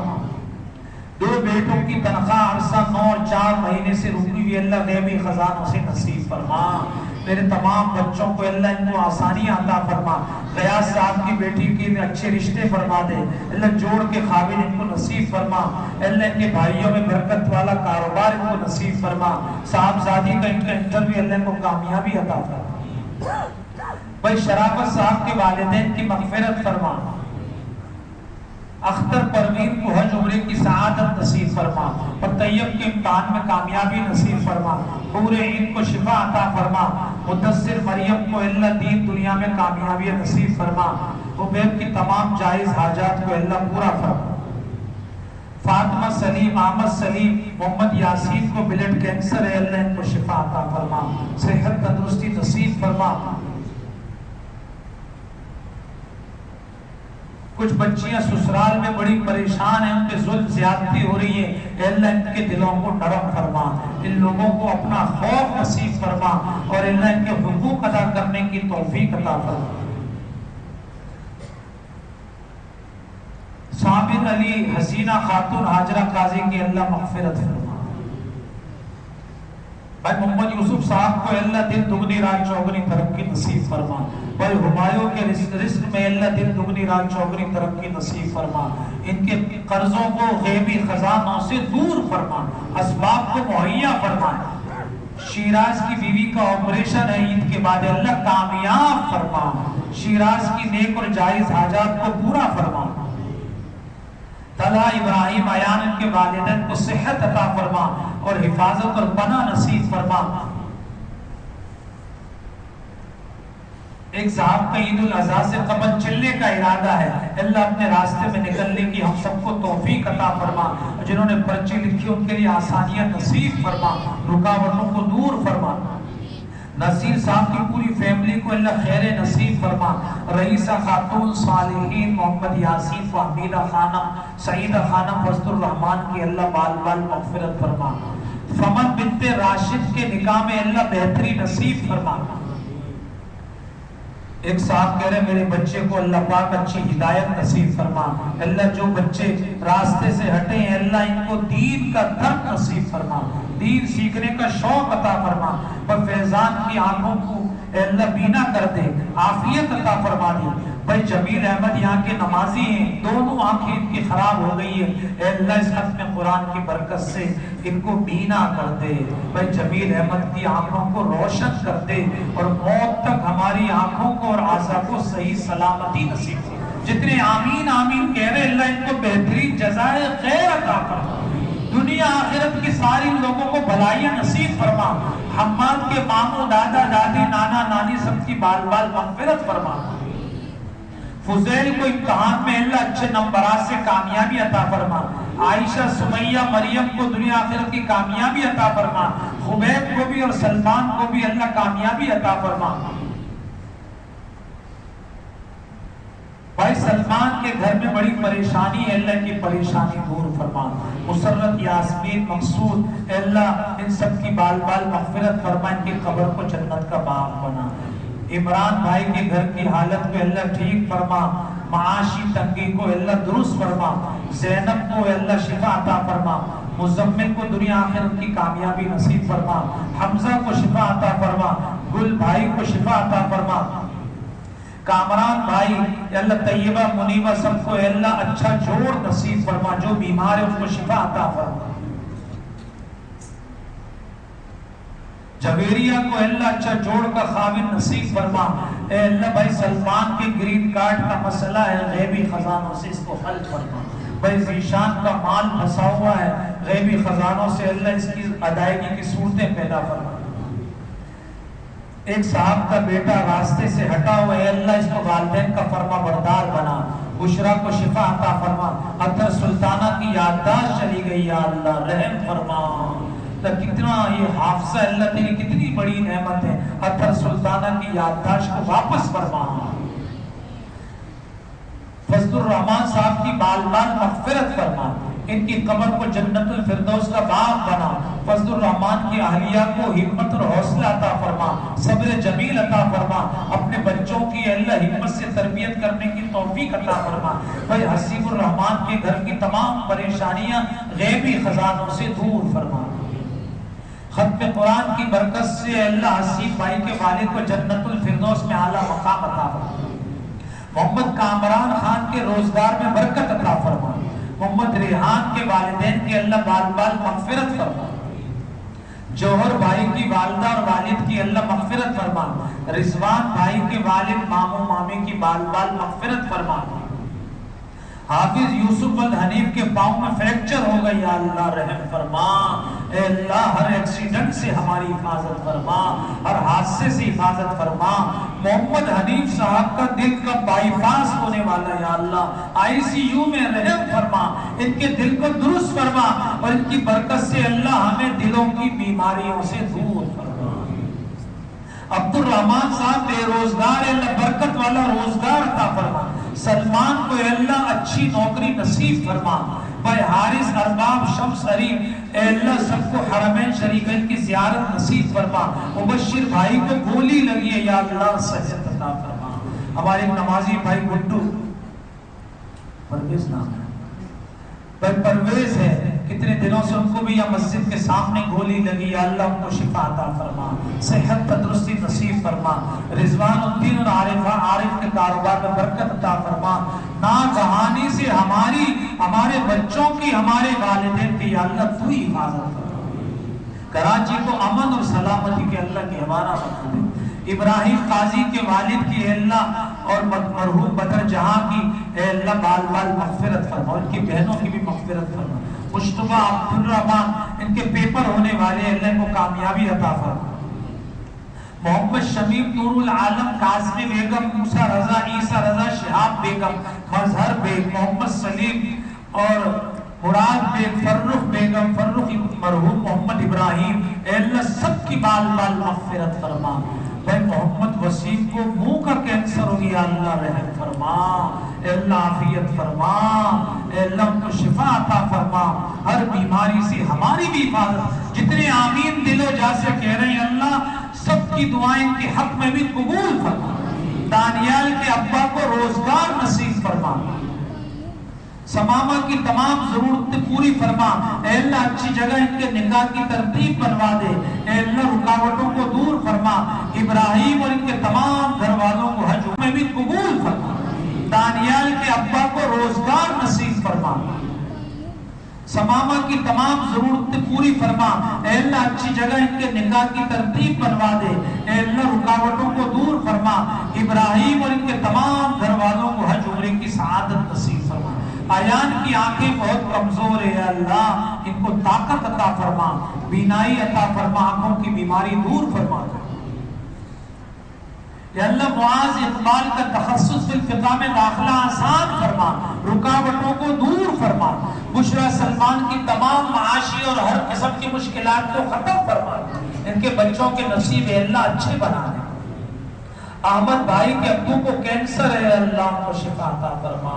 دو بیٹوں کی تنخواہ عرصہ 9 اور 4 مہینے سے رکی ہوئی اللہ غیبی خزانوں سے نصیب فرما۔ میرے تمام بچوں کو اللہ ان کو آسانی عطا فرما، غیاث صاحب کی بیٹی کے اچھے رشتے فرما دے، اللہ جوڑ کے قابل ان کو نصیب فرما، اللہ ان کے بھائیوں میں برکت والا کاروبار ان کو نصیب فرما، صاحبزادی کا ان کا انٹرویو اللہ ان کو کامیابی عطا فرما۔ بھائی شرافت صاحب کے والدین کی مغفرت فرما، اختر پروین کو حج عمرے کی سعادت نصیب فرما، اور طیب کے امتحان میں کامیابی نصیب فرما، پورے عید کو شفا عطا فرما، مدثر مریم کو اللہ دین دنیا میں کامیابی نصیب فرما، عبید کی تمام جائز حاجات کو اللہ پورا فرما۔ فاطمہ سلیم، احمد سلیم، محمد یاسین کو بلڈ کینسر ہے اللہ ان کو شفا عطا فرما، صحت تندرستی نصیب فرما۔ کچھ بچیاں سسرال میں بڑی پریشان ہیں، ان پہ ظلم زیادتی ہو رہی ہے، اے اللہ ان کے دلوں کو نرم فرما، ان لوگوں کو اپنا خوف نصیب فرما، اور اللہ ان کے حقوق ادا کرنے کی توفیق عطا فرما۔ صابر علی، حسینہ خاتون، ہاجرہ قاضی کی اللہ مغفرت فرما۔ بھائی محمد یوسف صاحب کو اللہ دن دگنی رات چوگنی ترقی نصیب فرما، بھائی ہمایوں کے رزق میں اللہ دن دگنی رات چوگنی ترقی نصیب فرما، ان کے قرضوں کو غیبی خزانوں سے دور فرما، اسباب کو مہیا فرما۔ شیراز کی بیوی کا آپریشن ہے، عید کے بعد اللہ کامیاب فرما، شیراز کی نیک اور جائز حاجات کو پورا فرما۔ طلحہ ابراہیم ایان ان کے والدین کو صحت عطا فرما اور حفاظت اور پناہ نصیب فرما۔ ایک صاحب کا عید الاضحیٰ سے قبل چلنے کا ارادہ ہے، اللہ اپنے راستے میں نکلنے کی ہم سب کو توفیق عطا فرما، جنہوں نے پرچی لکھی ان کے لیے آسانیاں نصیب فرما، رکاوٹوں کو دور فرما۔ نصیر صاحب کی پوری فیملی کو اللہ خیر نصیب فرما، رئیسہ خاتون، صالحین، محمد یاسین کو، حمیدہ خانم، سعیدہ خانم، فضل الرحمان کی اللہ بال بال مغفرت فرما۔ فمن بنت راشد کے نکاح میں اللہ بہتری نصیب فرما۔ ایک صاحب کہہ رہے میرے بچے کو اللہ پاک اچھی ہدایت نصیب فرما، اللہ جو بچے راستے سے ہٹے ہیں اللہ ان کو دین کا درد نصیب فرما، دین سیکھنے کا شوق عطا فرما، اور فیضان کی آنکھوں کو اے اللہ بینا کر دے، عافیت عطا فرما دے۔ بھائی جمیل احمد یہاں کے نمازی ہیں، دونوں آنکھیں ان کی خراب ہو گئی ہے، اے اللہ اس ختم قرآن کی برکت سے ان کو بینا کر دے۔ بھائی جمیل احمد کی آنکھوں کو روشن کر دے، اور موت تک ہماری آنکھوں کو اور اعضاء کو صحیح سلامتی نصیب دے۔ جتنے آمین آمین کہہ رہے اللہ ان کو بہترین جزائے خیر عطا فرما، دنیا آخرت کی ساری لوگوں کو بھلائیاں نصیب فرما۔ حماد کے ماموں، دادا دادی، نانا نانی سب کی بال بال مغفرت فرما۔ فضیل کو امتحان میں اللہ اچھے نمبرات سے کامیابی عطا فرما۔ عائشہ، سمیہ، مریم کو دنیا آخرت کی کامیابی عطا فرما۔ خبیب کو بھی اور سلمان کو بھی اللہ کامیابی عطا فرما۔ بھائی سلمان کے گھر میں بڑی پریشانی ہے، اللہ کی پریشانی دور فرما۔ مسرت، یاسمین، مقصود، اے اللہ ان سب کی بال بال مغفرت فرما، ان کی قبر کو جنت کا باغ بنا۔ عمران بھائی کے گھر کی حالت کو اللہ ٹھیک فرما، معاشی تنگی کو اللہ درست فرما۔ زینب کو اللہ شفا عطا فرما۔ مزمل کو دنیا آخرت کی کامیابی نصیب فرما۔ حمزہ کو شفا عطا فرما۔ گل بھائی کو شفا عطا فرما۔ کامران بھائی اللہ طیبہ منیبہ سب کو اللہ اچھا جوڑ نصیب فرما، جو بیمار ہے اس کو شفا عطا فرما۔ جویریہ کو اللہ اچھا جوڑ کا خاوند نصیب فرما۔ اے اللہ بھائی سلمان کے گرین کارڈ کا مسئلہ ہے، غیبی خزانوں سے اس کو حل فرما۔ بھائی ذیشان کا مال پھنسا ہوا ہے، غیبی خزانوں سے اللہ اس کی ادائیگی کی صورتیں پیدا فرما۔ ایک صاحب کا بیٹا راستے سے ہٹا ہوا ہے، اللہ اس کو والدین کا فرما بردار بنا۔ بشرا کو شفا عطا فرما۔ اطہر سلطانہ کی یادداشت چلی گئی، یا اللہ رحم فرما۔ کتنا یہ حافظہ اللہ تیری کتنی بڑی نعمت ہے، اطہر سلطانہ کی یادداشت کو واپس فرما۔ فضل الرحمان صاحب کی بال بال مغفرت فرما، ان کی قبر کو جنت الفردوس کا باغ بنا۔ فضل الرحمان کی اہلیہ کو ہمت اور حوصلہ عطا فرما، صبر جمیل عطا فرما، اپنے بچوں کی اللہ ہمت سے تربیت کرنے کی توفیق عطا فرما۔ بھائی حسیب الرحمان کے گھر کی تمام پریشانیاں غیبی خزانوں سے دور فرما۔ ختم قرآن کی برکت سے اللہ حسیب بھائی کے والد کو جنت الفردوس میں اعلیٰ مقام عطا فرما۔ محمد کامران خان کے روزگار میں برکت عطا فرما۔ محمد ریحان کے والدین کے اللہ بال بال مغفرت فرما۔ جوہر بھائی کی والدہ اور والد کی اللہ مغفرت فرما۔ رضوان بھائی کے والد ماموں مامی کی بال بال مغفرت فرما۔ حافظ یوسف الحنیف کے پاؤں میں فریکچر ہو گئی، یا اللہ رحم فرما۔ اے اللہ ہر ایکسیڈنٹ سے ہماری حفاظت فرما، ہر حادثے سے حفاظت فرما۔ محمد حنیف صاحب کا دل کا بائی پاس ہونے والا، یا اللہ آئی سی یو میں رحم فرما، ان کے دل کو درست فرما، اور ان کی برکت سے اللہ ہمیں دلوں کی بیماریوں سے دور فرما۔ عبد الرحمان صاحب بے روزگار، اللہ برکت والا روزگار عطا فرما۔ سلمان کو اللہ اچھی نوکری نصیب فرما۔ بھائی حارث، ارباب، شمس، حریم، اے اللہ سب کو حرمین شریفین کی زیارت نصیب فرما۔ مبشر بھائی کو گولی لگی ہے، یا اللہ صحت عطا فرما۔ ہمارے نمازی بھائی گڈو پرویز نام ہے، بھائی پرویز ہے، کتنے دنوں سے ان کو بھی یا مسجد کے سامنے گولی لگی، یا اللہ ان کو شفا عطا فرما، صحت تندرستی نصیب فرما۔ رضوان الدین اور عارف کے کاروبار میں برکت عطا فرما۔ ناگہانی سے ہمارے بچوں کی، ہمارے والدین کی، یا اللہ تو ہی حفاظت فرما۔ کراچی کو امن اور سلامتی کے اللہ کے حوالہ بنا دے۔ ابراہیم قاضی کے والد کی اے اللہ اور مرحوم بدر جہاں کی اے اللہ بال بال مغفرت فرما، اور ان کی بہنوں کی بھی مغفرت فرما۔ مشتبہ عبد الرحمان ان کے پیپر ہونے والے، اللہ کو کامیابی عطا فرما۔ محمد شمیم، نور العالم، قاسم بیگم، موسیٰ رضا، عیسیٰ رضا، شہاب بیگم، مظہر بیگ، محمد سلیم اور مراد بیگ، فرخ بیگم، فرخ مرحوم محمد ابراہیم، اے اللہ سب کی بال بال مغفرت فرما۔ بھائی محمد وسیم کو منہ کا کینسر ہو گیا، اللہ رحم فرما، اے اللہ عافیت فرما، اے اللہ ان کو شفا عطا فرما، ہر بیماری سے ہماری بھی حفاظت۔ جتنے آمین دل و جا سے کہہ رہے ہیں اللہ سب کی دعائیں کے حق میں بھی قبول فرما۔ دانیال کے ابا کو روزگار نصیب فرما۔ سماما کی تمام ضرورتیں پوری فرما، اے اللہ اچھی جگہ ان کے نکاح کی ترتیب بنوا دے، اے اللہ رکاوٹوں کو دور فرما، ابراہیم اور ان کے تمام گھر والوں کو حج میں بھی قبول فرما، دانیال کے ابا کو روزگار نصیب فرما، سماما کی تمام ضرورتیں پوری فرما، اے اللہ اچھی جگہ ان کے نکاح کی ترتیب بنوا دے، اے اللہ رکاوٹوں کو دور فرما، ابراہیم اور ان کے تمام گھر والوں کو حج عمرے کی سعادت نصیب فرما۔ آیان کی آنکھیں بہت کمزور ہے اللہ، ان کو طاقت عطا فرما، بینائی عطا فرما، آنکھوں کی بیماری دور فرما۔ یا اللہ معاذ اقبال کا تخصص فی الفقہ میں داخلہ آسان فرما، رکاوٹوں کو دور فرما، بشرا سلمان کی تمام معاشی اور ہر قسم کی مشکلات کو ختم فرما، ان کے بچوں کے نصیب اے اللہ اچھے بنا دے۔ احمد بھائی کے ابو کو کینسر ہے اللہ کو شفا عطا فرما،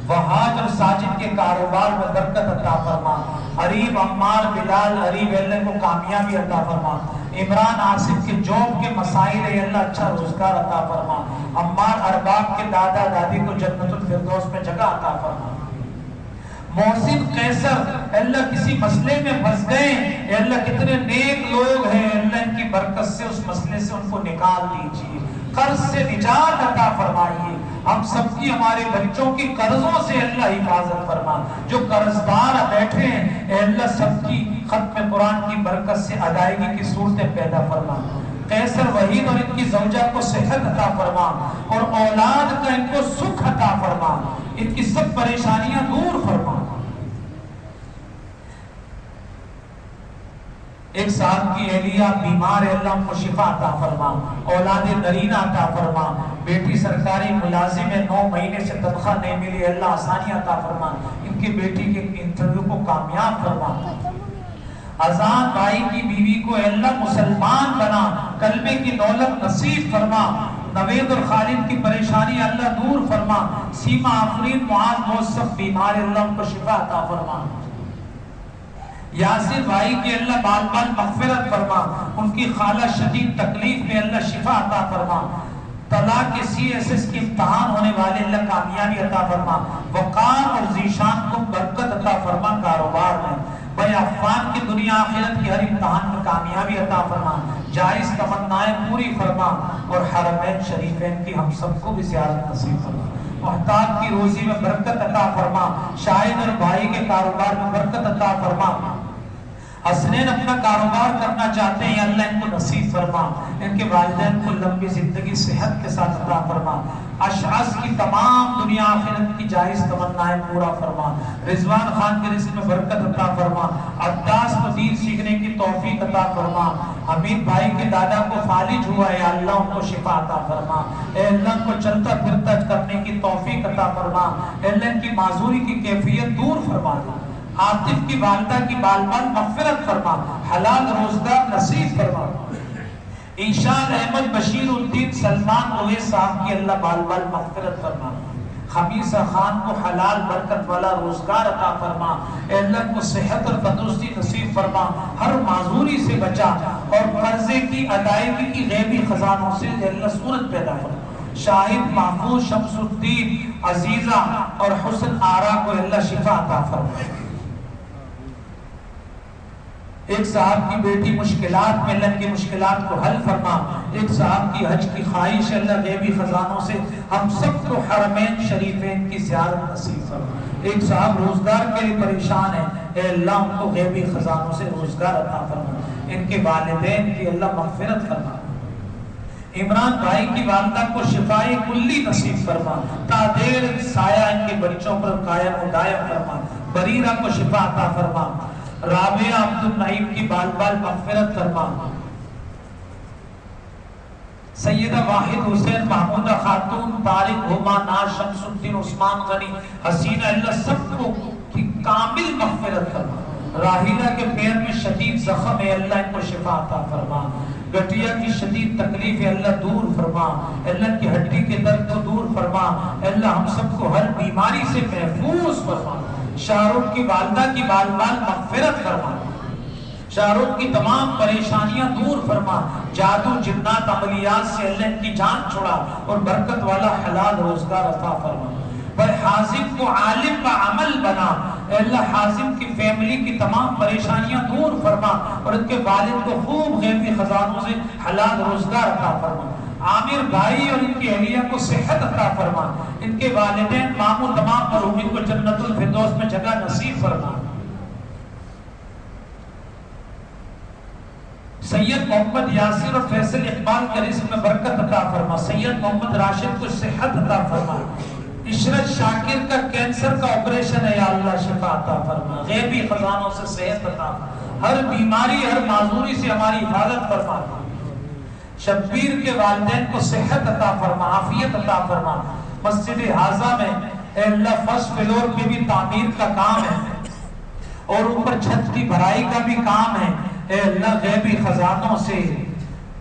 وحاج اور ساجد کے کاروبار میں برکت عطا فرما، حریب عمار بلال حریب اللہ کو کامیابی عطا فرما، عمران آصف کے جاب کے مسائل ہے اللہ اچھا روزگار عطا فرما، عمار ارباب کے دادا دادی کو جنت الفردوس میں جگہ عطا فرما، محسن قیصر اللہ کسی مسئلے میں پھنس گئے، اے اللہ کتنے نیک لوگ ہیں اللہ ان کی برکت سے اس مسئلے سے ان کو نکال دیجیے، قرض سے نجات عطا فرمائیے، ہم سب کی ہمارے بچوں کی قرضوں سے اللہ حفاظت فرما، جو قرضدار بیٹھے ہیں اے اللہ سب کی ختم قرآن کی برکت سے ادائیگی کی صورتیں پیدا فرما، قیصر وحید اور ان کی زوجہ کو صحت عطا فرما اور اولاد کا ان کو سکھ عطا فرما، ان کی سب پریشانیاں دور فرما۔ ایک صاحب کی اہلیہ بیمار ہے اللہ ان کو شفا عطا فرما، اولاد نرینہ عطا فرما، بیٹی سرکاری ملازم ہے 9 مہینے سے تنخواہ نہیں ملی اللہ آسانی عطا فرما، ان کی بیٹی کے انٹرویو کو کامیاب فرما، اذان بھائی کی بیوی کو اللہ مسلمان بنا، کلمے کی دولت نصیب فرما، نوید اور خالد کی پریشانی اللہ دور فرما، سیما آفرین معاذ وہ سب بیمار اللہ ان کو شفا عطا فرما، یاسر بھائی کی اللہ بال بال مغفرت فرما، ان کی خالہ شدید تکلیف میں اللہ شفا عطا فرما، طلاق کے CSS کی امتحان ہونے والے اللہ کامیابی عطا فرما، وقار اور ذیشان کو برکت عطا فرما کاروبار میں، بھائی عفان کی دنیا آخرت کی ہر امتحان میں کامیابی عطا فرما، جائز تمنائیں پوری فرما اور حرمین شریفین کی ہم سب کو بھی زیارت نصیب فرما، محتاج کی روزی میں برکت عطا فرما، شاہد اور بھائی کے کاروبار میں برکت عطا فرما، حسنین اپنا کاروبار کرنا چاہتے ہیں اللہ ان کو نصیب فرما، ان کے والدین کو لمبی زندگی صحت کے ساتھ عطا فرما، اشعث کی تمام دنیا آخرت کی جائز تمنائیں پورا فرما، رضوان خان کے رزق میں برکت عطا فرما، عباس کو دین سیکھنے کی توفیق عطا فرما، حمید بھائی کے دادا کو فالج ہوا ہے اللہ ان کو شفا عطا فرما، اے اللہ ان کو چلتا پھرتا کرنے کی توفیق عطا فرما، اے اللہ ان کی معذوری کی کیفیت دور فرما دے، عاطف کی والدہ کی بال بال مغفرت فرما، حلال روزگار نصیب فرما، انشاء احمد بشیر الدین سلمان اویس صاحب کی اللہ بال بال مغفرت فرما، خمیسہ خان کو حلال برکت والا روزگار عطا فرما، اے اللہ کو صحت اور تندرستی نصیب فرما، ہر معذوری سے بچا اور قرضے کی ادائیگی کی غیبی خزانوں سے اے اللہ صورت پیدا فرما، شاہد محفوظ شمس الدین عزیزہ اور حسن آرا کو اللہ شفا عطا فرما، ایک صاحب کی بیٹی مشکلات میں اللہ کی مشکلات کو حل فرما، ایک صاحب کی حج کی خواہش اللہ غیبی خزانوں سے ہم سب کو حرمین شریفین کی زیارت نصیب فرما، ایک صاحب روزگار کے لیے پریشان ہے اے اللہ ان کو غیبی خزانوں سے روزگار عطا فرما، ان کے والدین کی اللہ مغفرت فرما، عمران بھائی کی والدہ کو شفائی کلی نصیب فرما، تا دیر سایہ ان کے بچوں پر قائم و دائم فرما، بریرہ کو شفا عطا فرما، رابعہ عبد النعیم کی بال بال مغفرت فرما، سیدہ واحد حسین محمودہ خاتون طارق ہما ناز شمس الدین عثمان غنی حسینہ اللہ سب کو کی کامل مغفرت فرما، راہیلہ کے پیر میں شدید زخم ہے اللہ ان کو شفا عطا فرما، گٹیا کی شدید تکلیف ہے اللہ دور فرما، اللہ کی ہڈی کے درد کو دور فرما، اللہ ہم سب کو ہر بیماری سے محفوظ فرما، شاہ رخ کی والدہ کی بال بال مغفرت فرما، شاہ رخ کی تمام پریشانیاں دور فرما، جادو جنات عملیات سے اللہ ان کی جان چھڑا اور برکت والا حلال روزگار عطا فرما، حازم کو عالم با عمل بنا، اے اللہ حازم کی فیملی کی تمام پریشانیاں دور فرما اور ان کے والد کو خوب غیبی خزانوں سے حلال روزگار عطا فرما، عامر بھائی اور ان کی اہلیہ کو صحت عطا فرما، ان کے والدین ماموں تمام مرحومین کو جنت الفردوس میں جگہ نصیب فرما، سید محمد یاسر اور فیصل اقبال کے رزق میں برکت عطا فرما، سید محمد راشد کو صحت عطا فرما، عشرت شاکر کا کینسر کا آپریشن ہے یا اللہ شفا عطا فرما، غیبی خزانوں سے صحت عطا فرما، ہر بیماری ہر معذوری سے ہماری حفاظت فرما، شبیر کے والدین کو صحت عطا فرما، عافیت عطا فرما، مسجد حاضہ میں اے اللہ فرسٹ فلور کی بھی تعمیر کا کام ہے اور اوپر چھت کی بھرائی کا بھی کام ہے، اے اللہ غیبی خزانوں سے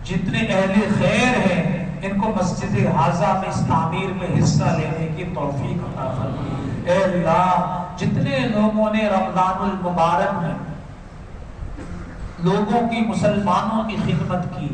جتنے اہل خیر ہیں ان کو مسجد حاضہ میں اس تعمیر میں حصہ لینے کی توفیق عطا فرما، اے اللہ جتنے لوگوں نے رمضان المبارک میں لوگوں کی مسلمانوں کی خدمت کی،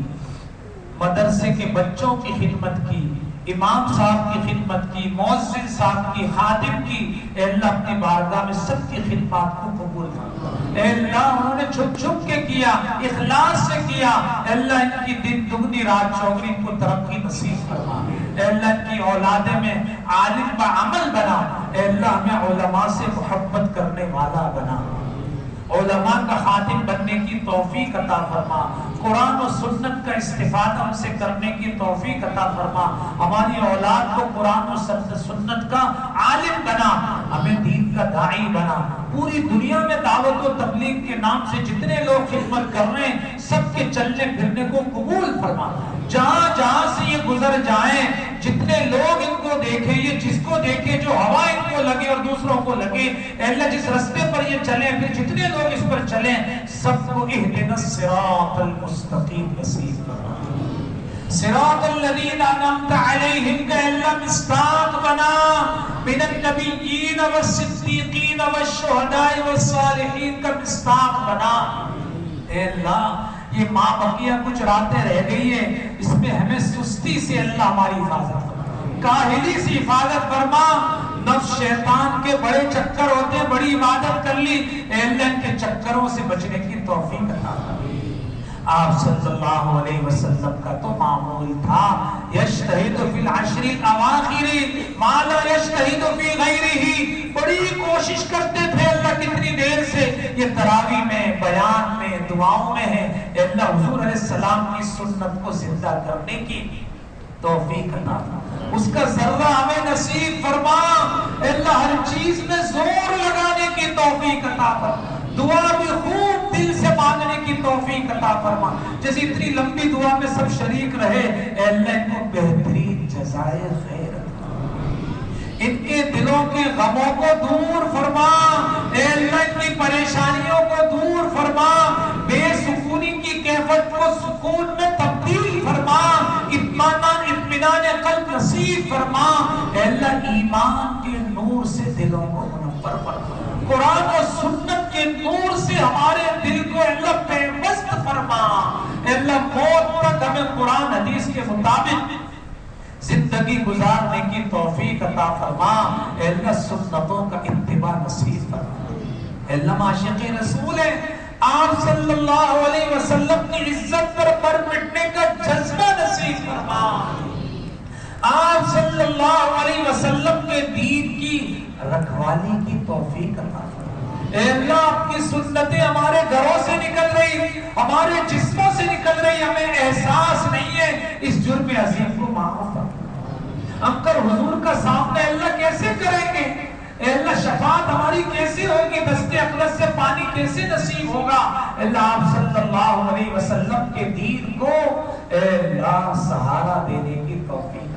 مدرسے کے بچوں کی خدمت کی، امام صاحب کی خدمت کی، مؤذن صاحب کی، خادم کی، اے اللہ اپنی بارگاہ میں سب کی خدمات کو قبول فرما، اے اللہ انہوں نے چھپ چھپ کے کیا، اخلاص سے کیا، اے اللہ ان کی دن دگنی رات چوگنی کو ترقی نصیب فرما، اے اللہ ان کی اولادیں میں عالم با عمل بنا، اے اللہ ہمیں علماء سے محبت کرنے والا بنا، علماء کا خادم بننے کی توفیق عطا فرما، قرآن و سنت کا استفادہ ہم سے کرنے کی توفیق عطا فرما، ہماری اولاد کو قرآن و سنت کا عالم بنا، ہمیں دین کا داعی بنا، پوری دنیا میں دعوت و تبلیغ کے نام سے جتنے لوگ خدمت کر رہے ہیں سب کے چلنے پھرنے کو قبول فرما، جہاں جہاں سے یہ گزر جائیں جتنے لوگ ان کو دیکھیں، یہ جس کو دیکھیں جو ہوا ان کو لگے اور دوسروں کو لگے، اے اللہ جس رستے پر یہ چلیں پھر جتنے لوگ اس پر چلیں سب کو اہدنا الصراط المستقیم نصیب فرما، صراط الذین انعمت علیہم کا اللہ مصداق بنا، من النبیین والصدیقین والشہداء والصالحین کا مصداق بنا، اے اللہ یہ ماں بقیہ کچھ راتیں رہ گئی ہیں اس میں ہمیں سستی سے اللہ ہماری حفاظت فرما، کاہلی سے حفاظت فرما، نفس شیطان کے بڑے چکر ہوتے ہیں، بڑی عبادت کر لی، اے اللہ ان کے چکروں سے بچنے کی توفیق عطا فرما، آپ صلی اللہ علیہ وسلم کا تو معمول تھا یجتہد فی العشر الاواخر ما لا یجتہد فی غیرہ، بڑی کوشش کرتے تھے اللہ کتنی دیر سے یہ تراویح میں بیان میں دعاؤں میں ہے، اے اللہ حضور علیہ السلام کی سنت کو زندہ کرنے کی توفیق عطا فرما، اس کا ذرہ ہمیں نصیب فرما، اے اللہ ہر چیز میں زور لگانے کی توفیق عطا فرما، دعا بھی خوب دل سے مانگنے کی توفیق عطا فرما، جیسے اتنی لمبی دعا میں سب شریک رہے، اے اللہ ان کو بہترین جزائے خیر عطا فرما، ان کے دلوں کے غموں کو دور فرما، اے اللہ ان کی پریشانیوں کو دور فرما، بے سکونی کی کیفیت کو سکون میں تبدیل فرما، اطمینان قلب نصیب فرما، اے اللہ ایمان کے نور سے دلوں کو منور فرما، قرآن و سنت کے نور سے ہمارے دل کو اللہ پیوست فرما، اے اللہ موت تک ہمیں قرآن حدیث کے مطابق زندگی گزارنے کی توفیق عطا فرما، اے اللہ سنتوں کا اتباع نصیب فرما، اے اللہ معاشق رسول ہے آپ صلی اللہ علیہ وسلم کی عزت پر مٹنے کا جذبہ نصیب فرما، آپ صلی اللہ علیہ وسلم کے دین کی رکھوالی کی توفیق عطا فرما، اے اللہ آپ کی سنتیں ہمارے گھروں سے نکل رہی، ہمارے جسموں سے نکل رہی، ہمیں احساس نہیں ہے، اس جرم عظیم کو معاف فرما، ہم کر حضور کا سامنے اللہ کیسے کریں گے، اے اللہ شفاعت ہماری کیسے ہوگی، دست اقدس سے پانی کیسے نصیب ہوگا، اے اللہ آپ صلی اللہ علیہ وسلم کے دین کو اے اللہ سہارا دینے کی توفیق،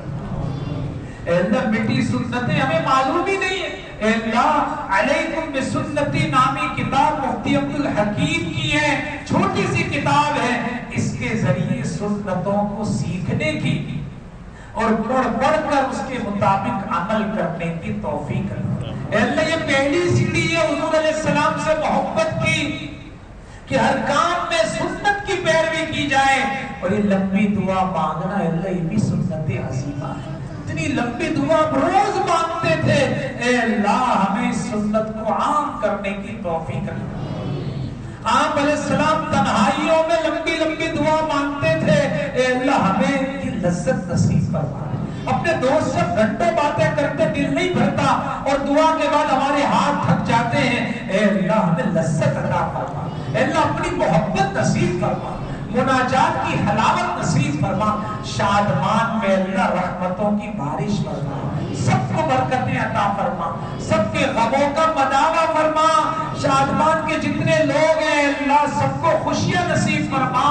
اے اللہ مٹی سنتیں ہمیں معلوم ہی نہیں ہے، اے اللہ علیکم بسنتی نامی کتاب مفتی عبدالحکیم کی ہے، چھوٹی سی کتاب ہے، اس کے ذریعے سنتوں کو سیکھنے کی اور پڑھ پڑھ کر اس کے مطابق عمل کرنے کی توفیق ہے، اے اللہ یہ پہلی سیڑھی ہے حضور علیہ السلام سے محبت کی کہ ہر کام میں سنت کی پیروی کی جائے، اور یہ لمبی دعا مانگنا اللہ یہ بھی سنت عظیمہ ہے، اتنی لمبی دعا روز مانگتے تھے، اے اللہ ہمیں اس سنت کو عام کرنے کی توفیق عطا۔ آپ علیہ السلام تنہائیوں میں لمبی لمبی دعا مانگتے تھے، اے اللہ ہمیں یہ لذت نصیب فرما۔ اپنے دوست سے گھنٹوں باتیں کرتے دل نہیں بھرتا، اور دعا کے بعد ہمارے ہاتھ تھک جاتے ہیں، اے اللہ ہمیں لذت عطا فرما، اے اللہ اپنی محبت نصیب فرما، مناجات کی حلاوت نصیب فرما، شادمان میں اللہ رحمتوں کی بارش فرما، سب کو برکتیں عطا فرما، سب کے غموں کا مداوع فرما، شادمان کے جتنے لوگ ہیں اللہ سب کو خوشیاں نصیب فرما،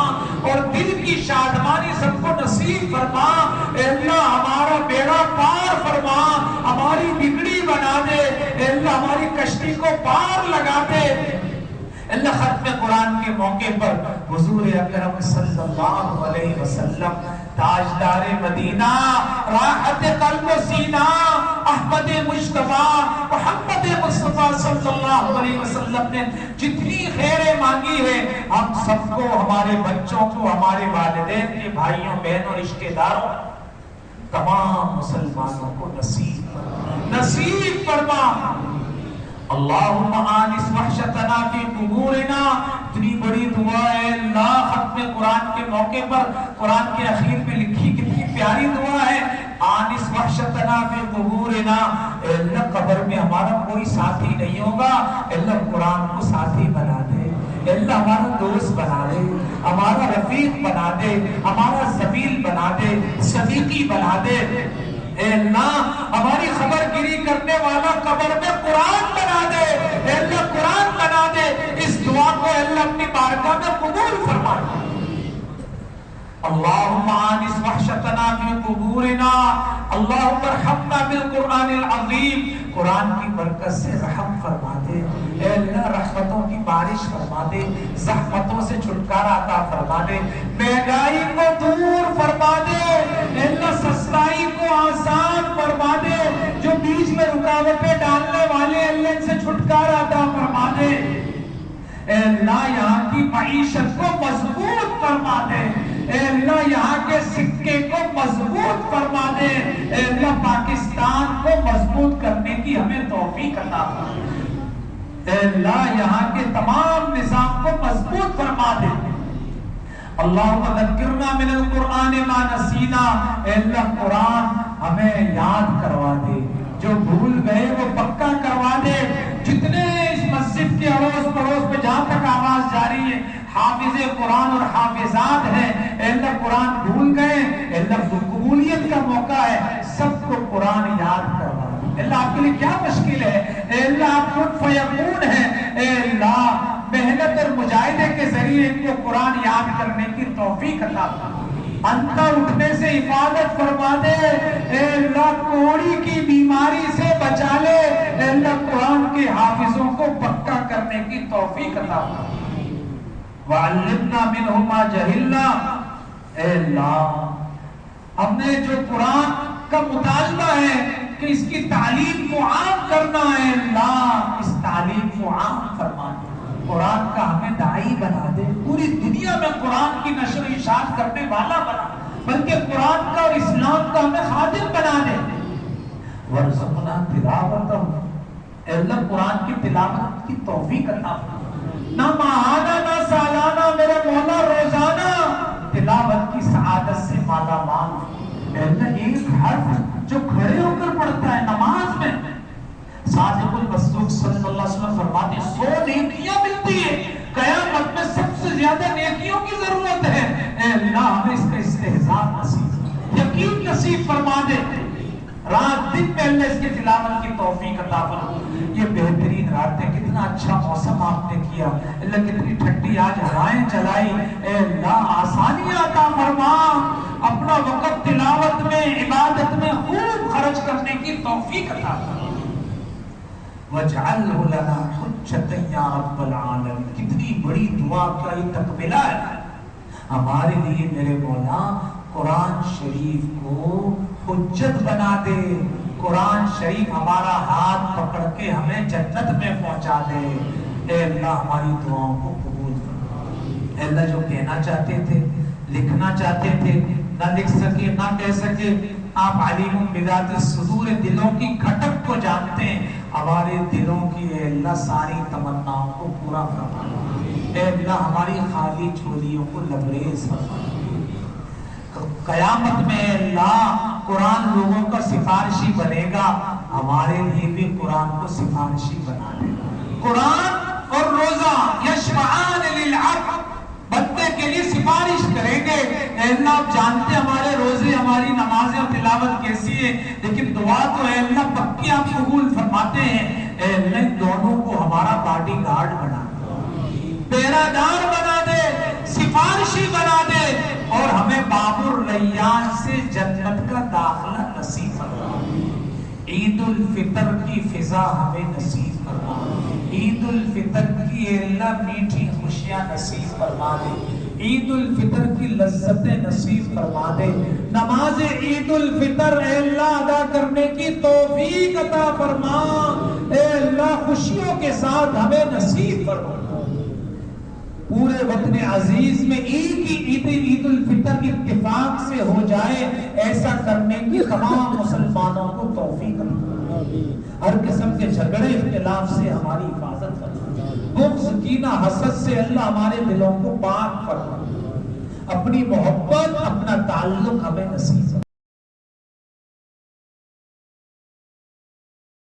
اور دل کی شادمانی سب کو نصیب فرما، اے اللہ ہمارا بیڑا پار فرما، ہماری بگڑی بنا دے، اے اللہ ہماری کشتی کو پار لگا دے۔ اللہ ختم قرآن کے موقع پر حضور اکرم صلی اللہ علیہ وسلم تاجدار مدینہ، راحت قلب و سینہ، احمد مجتبیٰ محمد مصطفیٰ صلی اللہ علیہ وسلم نے جتنی خیریں مانگی ہے، ہم سب کو، ہمارے بچوں کو، ہمارے والدین کے بھائیوں بہنوں رشتہ داروں تمام مسلمانوں کو نصیب فرما۔ اللہم آنس وحشتنا فی قبورنا، اتنی بڑی دعا ہے اللہ ختم قرآن کے موقع پر، قرآن کے اخیر پہ لکھی کتنی پیاری دعا ہے، آنس وحشتنا فی قبورنا، اے اللہ قبر میں ہمارا کوئی ساتھی نہیں ہوگا، اے اللہ قرآن کو ساتھی بنا دے، اے اللہ ہمارا دوست بنا دے، ہمارا رفیق بنا دے، ہمارا زمیل بنا دے، صدیقی بنا دے، اے اللہ ہماری خبر گیری کرنے والا قبر میں قرآن بنا دے، اے اللہ قرآن بنا دے، اس دعا کو اے اللہ اپنی بارگاہ میں قبول فرما۔ اللہم آنس وحشتنا فی قبورنا، اللہم ارحمنا بالقرآن العظیم، قرآن کی برکت سے رحم فرما دے، اے اللہ رحمتوں کی بارش فرما دے، زحمتوں سے چھٹکارا عطا فرما دے، مہنگائی کو دور فرما دے، اے اللہ سستائی کو آسان فرما دے، جو بیچ میں رکاوٹیں ڈالنے والے اللہ ان سے چھٹکارا عطا فرما دے، اے اللہ یہاں کی معیشت کو مضبوط فرما دے، اے اللہ یہاں کے سکے کو مضبوط فرما دے، اے اللہ پاکستان کو مضبوط کرنے کی ہمیں توفیق عطا فرما، اے اللہ یہاں کے تمام نظام کو مضبوط فرما دے۔ اللہم ذکرنا من القرآن ما نسینا، اے اللہ قرآن ہمیں یاد کروا دے، جو بھول گئے وہ پکا کروا دے، جتنے اس مسجد کے اڑوس پڑوس میں جہاں تک آواز جاری ہے حافظ قرآن اور حافظات ہیں، اے اللہ قرآن بھول گئے، اے اللہ قبولیت کا موقع ہے، سب کو قرآن یاد کروا دے، اے اللہ آپ کے لیے کیا مشکل ہے، اے اللہ آپ کن فیکون ہیں، اے اللہ محنت اور مجاہدے کے ذریعے ان کو قرآن یاد کرنے کی توفیق عطا فرما، انتر اٹھنے سے حفاظت فرما دے، اے اللہ کوڑی کی بیماری سے بچا لے، اے اللہ قرآن کے حافظوں کو پکا کرنے کی توفیق عطا فرما، وَعَلِّمْنَا مِنْهُ مَا جَهِلْنَا، اے اللہ ہم نے جو قرآن کا مطالبہ ہے کہ اس کی تعلیم کو عام کرنا ہے، اللہ اس تعلیم کو عام فرما دے، قرآن کا ہمیں داعی بنا دے، پوری دنیا میں قرآن کی نشر و اشاعت کرنے والا بنا، بلکہ قرآن کا اور اسلام کا ہمیں خادم بنا دے، وَرْزُقْنَا تِلَاوَتَهُ، اے اللہ قرآن کی تلاوت کی توفیق عطا فرما، نہ ماہانہ نہ سالانہ میرے مولا روزانہ تلاوت کی سعادت سے مالا مال، اے اللہ ایک حرف جو کھڑے ہو کر پڑھتا ہے نماز میں، صادق المصدوق صلی اللہ علیہ وسلم فرماتے ہیں 100 نیکیاں ملتی ہیں، قیامت میں سب سے زیادہ نیکیوں کی ضرورت ہے، اے اللہ ہمیں اس کا استحضار نصیب یقین نصیب فرما دے، رات دن میں اللہ اس کی تلاوت کی توفیق عطا فرما، یہ بہترین راتیں، کتنا اچھا موسم آپ نے کیا، اللہ کتنی ٹھنڈی آج ہوائیں چلائی، اے اللہ آسانیاں عطا فرما، اپنا وقت تلاوت میں عبادت میں خوب خرچ کرنے کی توفیق عطا فرما، وَاجْعَلْهُ لَنَا حُجَّةً يَا رَبَّ الْعَالَمِينَ، کتنی بڑی دعا کا یہ تکملہ ہے ہمارے لیے میرے مولا، قرآن شریف کو حجت بنا دے، قرآن شریف ہمارا ہاتھ پکڑ کے ہمیں جنت میں پہنچا دے، اے اللہ ہماری دعاؤں کو قبول کر، اے اللہ جو کہنا چاہتے تھے، لکھنا چاہتے تھے، نہ لکھ سکے نہ کہہ سکے، آپ علیم بذات الصدور، دلوں کی کھٹک کو جانتے ہیں. ہمارے دلوں کی اے اللہ ساری تمناؤں کو پورا فرما. اے اللہ ہماری خالی جھولیوں کو لبریز فرما. قیامت میں اے اللہ قرآن لوگوں کا سفارشی بنے گا، ہمارے لیے بھی قرآن کو سفارشی بنا دے. قرآن اور روزہ یشفعان للعبد، بندے کے لیے سفارش کریں گے. اے اللہ آپ جانتے ہیں ہمارے روزے، ہماری نمازیں اور تلاوت کیسی ہے، لیکن دعا تو اے اللہ پکی آپ قبول فرماتے ہیں. اے اللہ ان دونوں کو ہمارا باڈی گارڈ بنا دے، پیرا دار بنا دے، سفارشی بنا دے، اور ہمیں باب الریان سے جنت کا داخلہ نصیب فرما. عید الفطر کی فضا ہمیں نصیب فرما. عید الفطر کی اے اللہ میٹھی خوشیاں نصیب فرما دے. عید الفطر کی لذتیں نصیب فرما دے. نماز عید الفطر اے اللہ ادا کرنے کی توفیق عطا فرما. اے اللہ خوشیوں کے ساتھ ہمیں نصیب فرما. پورے وطن عزیز میں عید الفطر اتفاق سے ہو جائے، ایسا کرنے کی تمام مسلمانوں کو توفیق عطا. ہر قسم کے جھگڑے اختلاف سے ہماری حفاظت فرما. بغض کینہ حسد سے اللہ ہمارے دلوں کو پاک فرما. اپنی محبت اپنا تعلق ہمیں نصیب فرما.